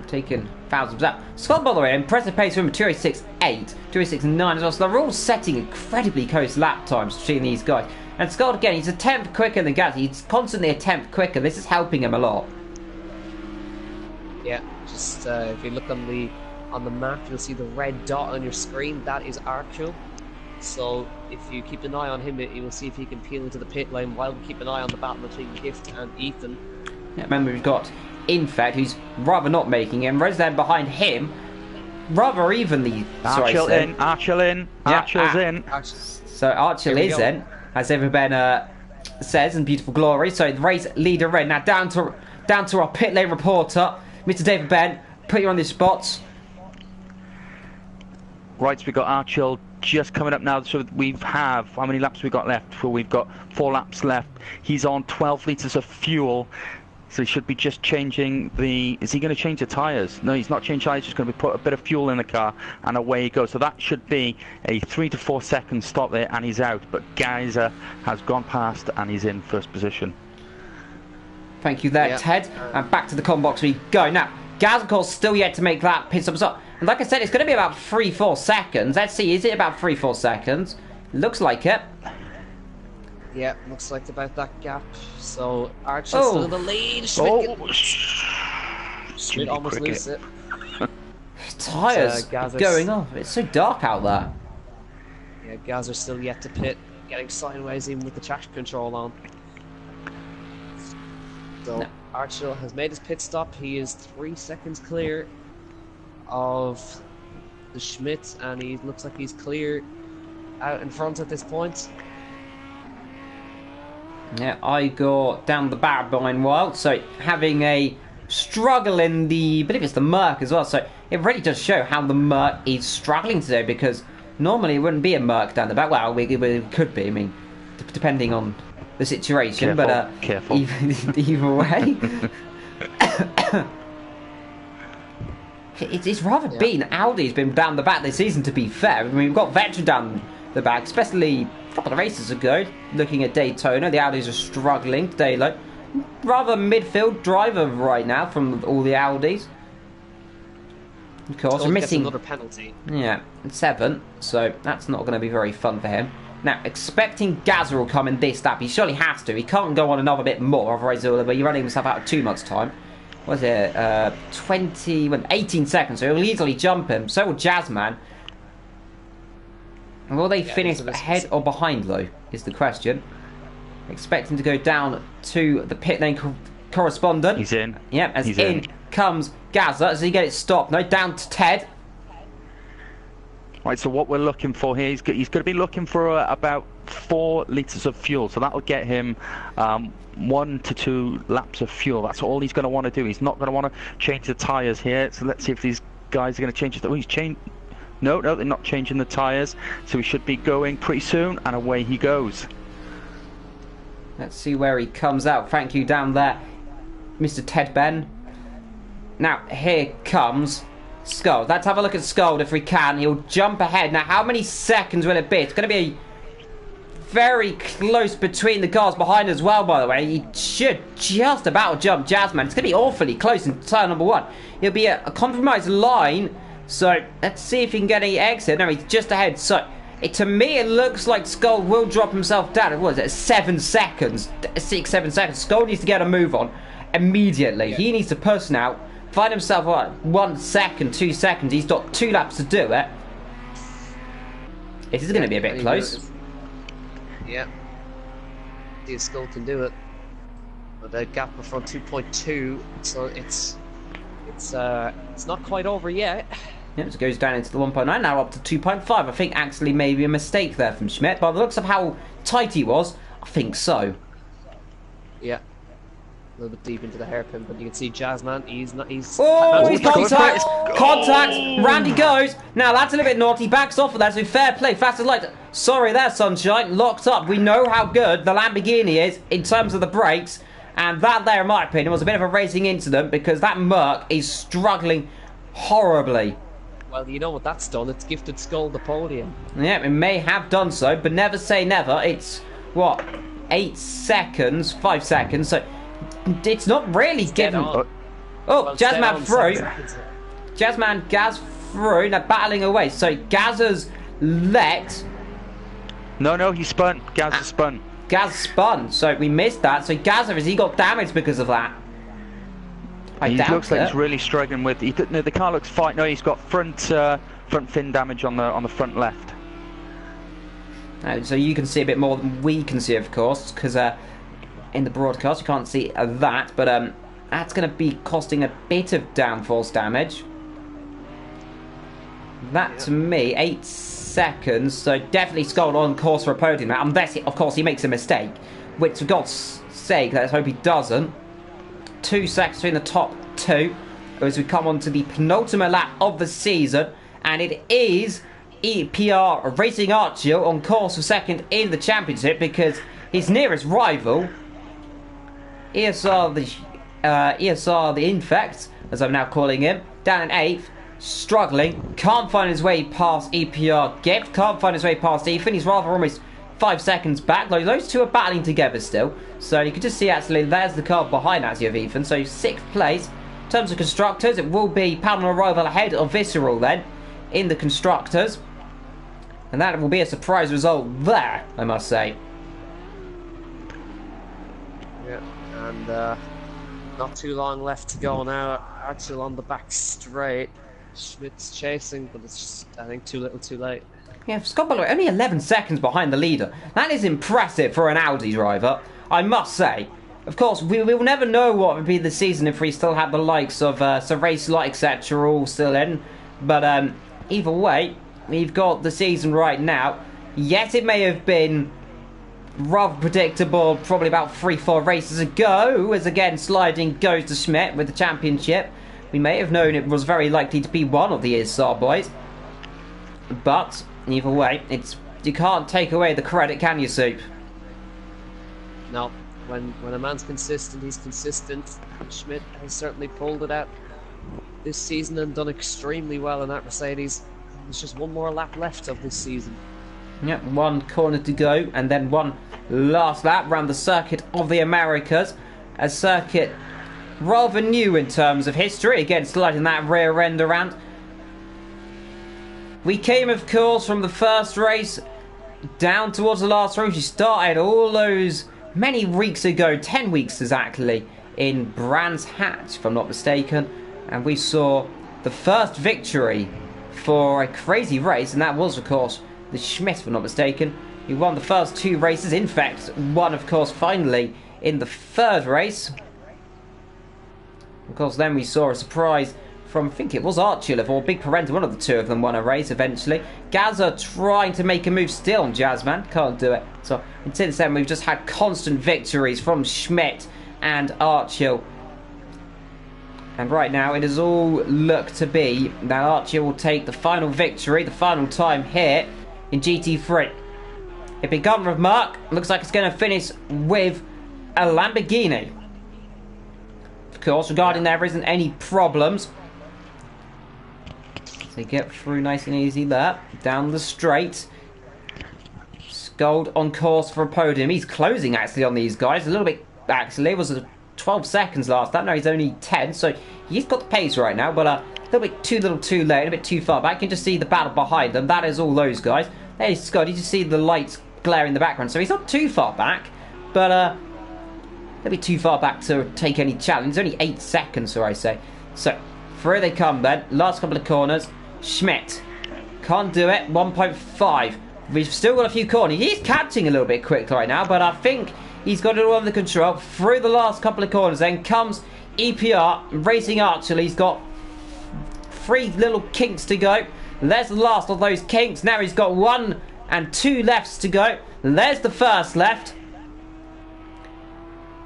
Taking thousands out. Scott, by the way, impressive pace from 206.8, 206.9 as well. So they're all setting incredibly close lap times between these guys. And Scott, again, he's a tenth quicker than Gaz. He's constantly a tenth quicker. This is helping him a lot. Yeah, just if you look on the map, you'll see the red dot on your screen. That is Archel. So if you keep an eye on him, you will see if he can peel into the pit lane while we keep an eye on the battle between Gift and Ethan. Yeah, remember, we've got Infect, who's rather not making it, and Resdan behind him, rather evenly. Archel in, Archel in, Yeah, Archel's in. So Archel is in, as Everben says in Beautiful Glory. So the race leader in. Now down to our pit lane reporter, Mr. David Ben. Put you on the spots. Right, so we've got Archel just coming up now. So we have, how many laps we got left? Well, we've got 4 laps left. He's on 12 litres of fuel. So he should be just changing the... Is he going to change the tyres? No, he's not changing tyres. He's just going to put a bit of fuel in the car, and away he goes. So that should be a 3 to 4 second stop there, and he's out. But Geyser has gone past, and he's in first position. Thank you there, Ted. And back to the com box we go. Now, Gaz, of course, still yet to make that pit stop. And like I said, it's going to be about 3-4 seconds. Let's see, is it about 3-4 seconds? Looks like it. Yeah, looks like about that gap. So Archer's still in the lead. Schmidt almost loses it. Tyres going off. It's so dark out there. Yeah, Gazer's still yet to pit, getting sideways even with the traction control on. So Archer has made his pit stop. He is 3 seconds clear of the Schmidt, and he looks like he's clear out in front at this point. Yeah, I got down the back behind Wild, so having a struggle in the, I believe it's the Merc as well, so it really does show how the Merc is struggling today, because normally it wouldn't be a Merc down the back. Well, it could be, I mean, depending on the situation, careful. But either way. It's rather been Audi's been down the back this season, to be fair. I mean, we've got Veteran down the back, especially a couple of races ago. Looking at Daytona, the Audis are struggling today. Like, rather midfield driver right now from all the Audis. Of course, we're missing another penalty. Yeah, 7, so that's not going to be very fun for him. Now, expecting Gazza will come in this lap. He surely has to. He can't go on another bit more, otherwise he'll be running himself out of too much time. What is it? 18 seconds, so he'll easily jump him. So will Jazzman. Will they finish ahead or behind, though, is the question. Expecting to go down to the pit lane correspondent. He's in. Yep, as He's in comes Gazza. Does he get it stopped? No, down to Ted. Right, so what we're looking for here, he's going to be looking for about 4 litres of fuel. So that'll get him 1 to 2 laps of fuel. That's all he's going to want to do. He's not going to want to change the tyres here. So let's see if these guys are going to change it. Oh, he's changed. No, they're not changing the tyres. So he should be going pretty soon, and away he goes. Let's see where he comes out. Thank you down there, Mr. Ted Ben. Now, here comes Skuld. Let's have a look at Skuld if we can. He'll jump ahead. Now, how many seconds will it be? It's going to be very close between the cars behind as well, by the way. He should just about jump Jazzman. It's going to be awfully close in turn number 1. It'll be a compromised line. So, let's see if he can get any exit. No, he's just ahead. So, to me, it looks like Skuld will drop himself down. What is it? 7 seconds. 6, 7 seconds. Skuld needs to get a move on immediately. He needs to push now. Find himself, what, 1 second, 2 seconds. He's got 2 laps to do it. This is going to be a bit close. Yeah. See if Skuld can do it. But the gap before 2.2, so it's not quite over yet. Yep, so it goes down into the 1.9, now up to 2.5. I think actually maybe a mistake there from Schmidt. By the looks of how tight he was, I think so. Yeah. A little bit deep into the hairpin, but you can see Jazzman, he's contact! Contact! Randy goes! Now that's a little bit naughty, backs off of that, so fair play, fast as light. Sorry there, Sunshine, locked up. We know how good the Lamborghini is in terms of the brakes, and that there, in my opinion, was a bit of a racing incident because that Merc is struggling horribly. Well, you know what that's done? It's gifted Skull the podium. Yeah, it may have done so, but never say never. It's, what, 8 seconds, 5 seconds, so it's not really given... On. Oh, Well, Jazzman through. seconds. Jazzman, Gaz through, now battling away. So Gaz's let... No, he spun. Gaz has spun. Gaz spun, so we missed that. So Gaza, has he got damaged because of that? I He doubt looks like it. he's really struggling with... No, the car looks fine. No, he's got front fin damage on the front left. So you can see a bit more than we can see, of course, because in the broadcast you can't see that, but that's going to be costing a bit of downforce damage. That, to me, 8 seconds, so definitely Skull on course for a podium now, unless, of course, he makes a mistake, which, for God's sake, let's hope he doesn't. 2 seconds between the top two as we come on to the penultimate lap of the season, and it is EPR Racing Archie on course for second in the championship, because his nearest rival, ESR the Infect, as I'm now calling him, down in 8th, struggling, can't find his way past EPR Gift, can't find his way past Ethan. He's rather almost 5 seconds back. Those two are battling together still, so you can just see actually there's the car behind actually of Ethan. So 6th place. In terms of constructors, it will be Paddle on Arrival ahead of Visceral then in the constructors, and that will be a surprise result there, I must say. Yeah, and not too long left to go now. Archel on the back straight. Schmidt's chasing, but it's just, I think, too little too late. Yeah, Scott Balloway only 11 seconds behind the leader. That is impressive for an Audi driver, I must say. Of course, we will never know what would be the season if we still had the likes of Sir Race Light, etc. all still in. But either way, we've got the season right now. Yes, it may have been rather predictable probably about 3-4 races ago, as again sliding goes to Schmidt with the championship. We may have known it was very likely to be one of the ISAR boys, but either way, you can't take away the credit, can you, Soup? No, when a man's consistent, he's consistent. And Schmidt has certainly pulled it out this season and done extremely well in that Mercedes. There's just one more lap left of this season. Yep, 1 corner to go, and then one last lap around the circuit of the Americas. A circuit rather new in terms of history, again sliding that rear end around. We came, of course, from the first race down towards the last race. We started all those many weeks ago, 10 weeks exactly, in Brands Hatch, if I'm not mistaken, and we saw the first victory for a crazy race, and that was, of course, the Schmidt, if I'm not mistaken. He won the first 2 races, in fact, won, of course, finally in the 3rd race. Of course, then we saw a surprise from, I think it was Archulov or Big Parenta, one of the 2 of them won a race eventually. Gaza trying to make a move still on Jazzman, can't do it. So, and since then, we've just had constant victories from Schmidt and Archil. And right now, it has all looked to be that Archil will take the final victory, the final time here in GT3. It begun with Merc, looks like it's going to finish with a Lamborghini. Of course, regarding there isn't any problems. So get through nice and easy there. Down the straight. Scold on course for a podium. He's closing actually on these guys. A little bit actually. It was 12 seconds last time. Now he's only 10. So he's got the pace right now. But a little bit too late. A bit too far back. You can just see the battle behind them. That is all those guys. There's Scott. You just see the lights glare in the background. So he's not too far back. But they'll be too far back to take any challenge. It's only 8 seconds, so I say. So, through they come then. Last couple of corners. Schmidt. Can't do it. 1.5. We've still got a few corners. He's catching a little bit quick right now, but I think he's got it all under control. Through the last couple of corners then comes EPR. Racing Archer. He's got 3 little kinks to go. There's the last of those kinks. Now he's got 1 and 2 lefts to go. There's the first left.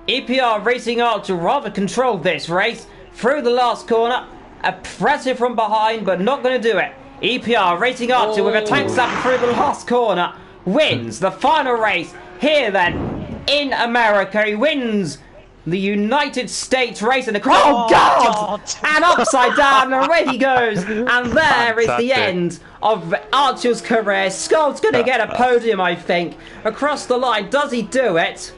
EPR Racing Archer rather controlled this race through the last corner. A pressure from behind, but not going to do it. EPR Racing Archer with a tank slap through the last corner wins the final race here then in America. He wins the United States racing across. Oh, God! And upside down, and away he goes. And there is the end of Archer's career. Scott's going to get a podium, I think. Across the line, does he do it?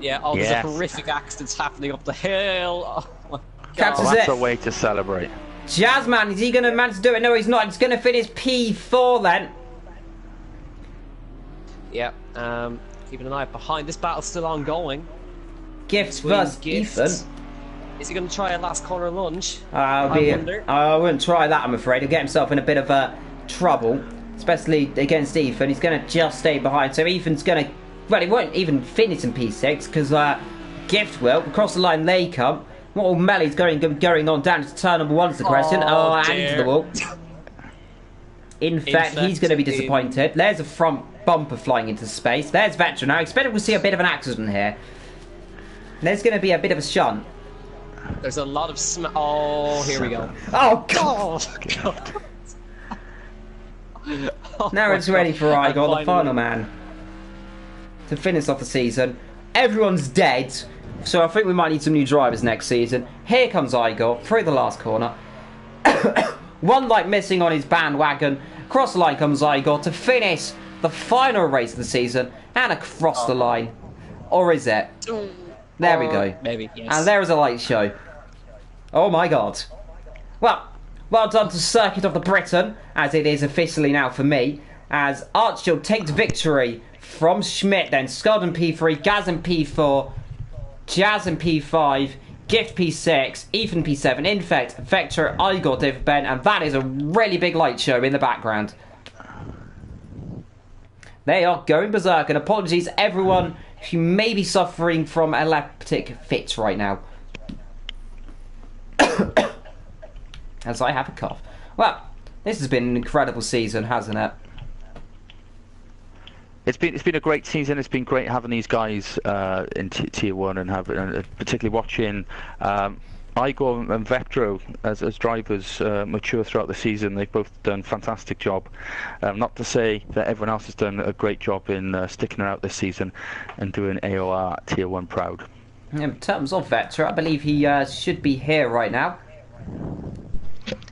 Yeah, there's a horrific accident happening up the hill. Oh, my God. That's a way to celebrate. Jazzman, is he going to manage to do it? No, he's not. He's going to finish P4 then. Yeah, keeping an eye behind. This battle's still ongoing. Gifts versus Ethan. Is he going to try a last corner lunge? I wouldn't try that, I'm afraid. He'll get himself in a bit of trouble, especially against Ethan. He's going to just stay behind. So Ethan's going to... Well, he won't even finish in P6 because Gift will. Across the line they come. What all Melly's going on down to turn number 1 is the question. And into the wall. In fact, he's going to be disappointed. There's a front bumper flying into space. There's Veteran. I expect we'll see a bit of an accident here. There's going to be a bit of a shunt. There's a lot of here we go. Oh, God! Now it's ready for Igor, the final man, to finish off the season. Everyone's dead, so I think we might need some new drivers next season. Here comes Igor, through the last corner. One light missing on his bandwagon. Across the line comes Igor to finish the final race of the season, and across the line. Or is it? There we go. Maybe, yes. And there is a light show. Oh my God. Well done to Circuit of the Britain, as it is officially now for me, as Archfield takes victory from Schmidt, then Scud in P3, Gaz in P4, Jazz in P5, Gift P6, Ethan P7, Infect, Vector, Igor, David Ben, and that is a really big light show in the background. They are going berserk, and apologies everyone who may be suffering from epileptic fits right now. As I have a cough. Well, this has been an incredible season, hasn't it? It's been a great season. It's been great having these guys in Tier 1 and particularly watching Igor and Vectro as drivers mature throughout the season. They've both done a fantastic job. Not to say that everyone else has done a great job in sticking it out this season and doing AOR Tier 1 proud. In terms of Vector, I believe he should be here right now.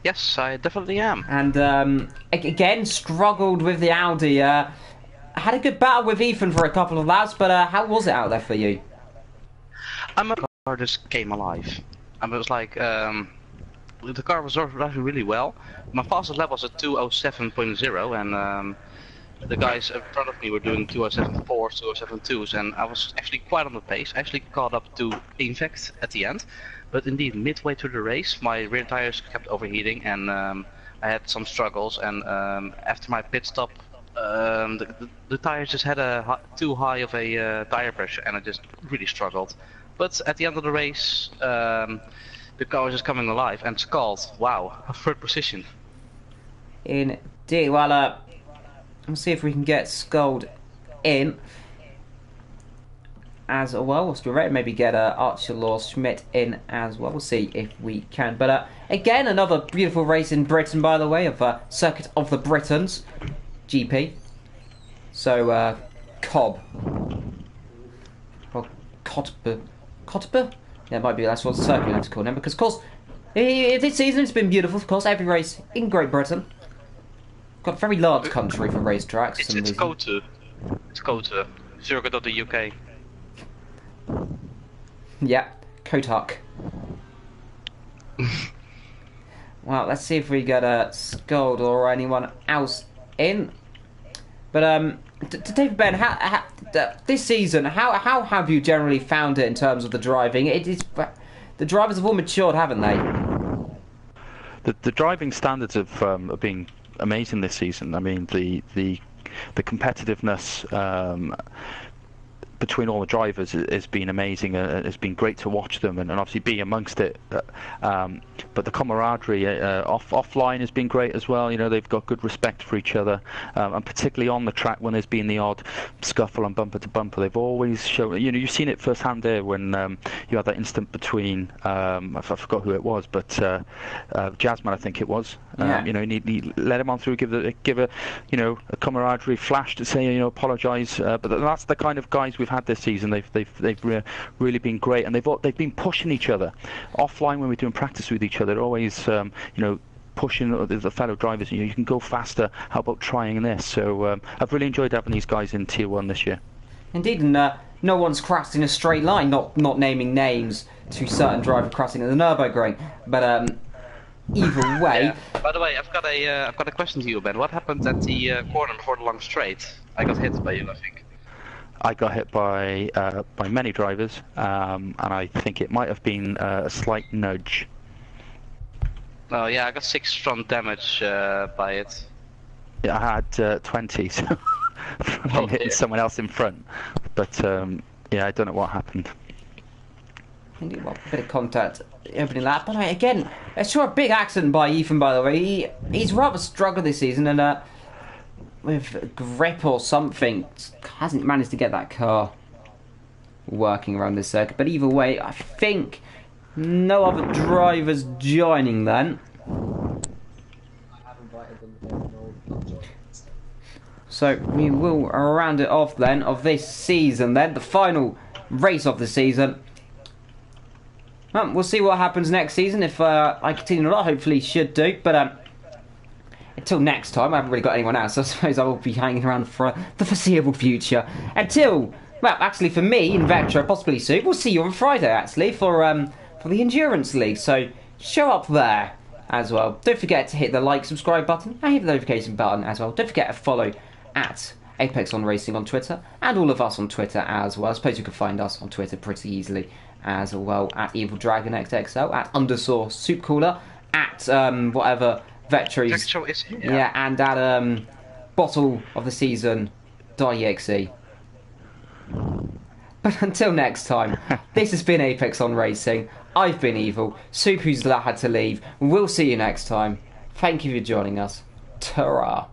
Yes, I definitely am. And again, struggled with the Audi. Had a good battle with Ethan for a couple of laps, but how was it out there for you? The car just came alive. And it was like, the car was driving really well. My fastest lap was a 207.0, and the guys in front of me were doing 207.4s, 207.2s, and I was actually quite on the pace. I actually caught up to Infect at the end. But indeed, midway through the race, my rear tires kept overheating, and I had some struggles. And after my pit stop, the tires just had too high of a tire pressure, and I just really struggled. But at the end of the race, the car was just coming alive, and Scald, wow, a third position. Indeed. Well, let's see if we can get Scald in as well. Whilst we're ready, maybe get Archer Law Schmidt in as well. We'll see if we can. But again, another beautiful race in Britain, by the way, of Circuit of the Britons, GP. So, Cobb. Well, Cottbur? Yeah, it might be that's what the circuit have to call him, because of course, this season it's been beautiful. Of course, every race in Great Britain. Got a very large country for racetracks. It's Kota. It's Kota. Circuit of the UK. Yeah, Kotak. Well, let's see if we get a Scold or anyone else in. But David Ben, how this season, how have you generally found it in terms of the driving? The drivers have all matured, haven't they? The driving standards have been amazing this season. I mean, the competitiveness between all the drivers has been amazing. It's been great to watch them and obviously be amongst it. But the camaraderie offline has been great as well. You know, they've got good respect for each other, and particularly on the track when there's been the odd scuffle on bumper to bumper, they've always shown. You know, you've seen it firsthand there when you had that instant between. I forgot who it was, but Jasmine, I think it was. Yeah. You know, he let him on through, give a you know a camaraderie flash to say apologise. But that's the kind of guys we we've had this season, they've really been great, and they've been pushing each other offline when we're doing practice with each other. They're always pushing the fellow drivers. You can go faster. How about trying this? So I've really enjoyed having these guys in Tier 1 this year. Indeed, and no one's crashed in a straight line. Not naming names to certain driver crashing at the Nürburgring, but either way. Yeah. By the way, I've got a question to you, Ben. What happened at the corner before the long straight? I got hit by you, I think. I got hit by many drivers, and I think it might have been a slight nudge. Oh yeah, I got 6 front damage by it. Yeah, I had 20 so from hitting someone else in front, but yeah, I don't know what happened. Indeed, well, a bit of contact opening that. But again, it's sure a big accident by Ethan, by the way. He's rather struggled this season, and with grip or something, hasn't managed to get that car working around this circuit. But either way, I think no other drivers joining then. So we will round it off then of this season then, the final race of the season. We'll see what happens next season if I continue or not. Hopefully should do, but until next time, I haven't really got anyone else, so I suppose I will be hanging around for the foreseeable future. Until, well, actually for me in Vectra, possibly soon, we'll see you on Friday actually for the Endurance League, so show up there as well. Don't forget to hit the like, subscribe button, and hit the notification button as well. Don't forget to follow at Apex on Racing on Twitter, and all of us on Twitter as well. I suppose you can find us on Twitter pretty easily as well, at Evil Dragon XXL, at _ Soup Cooler, at whatever Vetra's, yeah, and at Bottle of the Season.exe. But until next time, this has been Apex on Racing. I've been Evil. Soup, who's had to leave. We'll see you next time. Thank you for joining us. Ta-ra.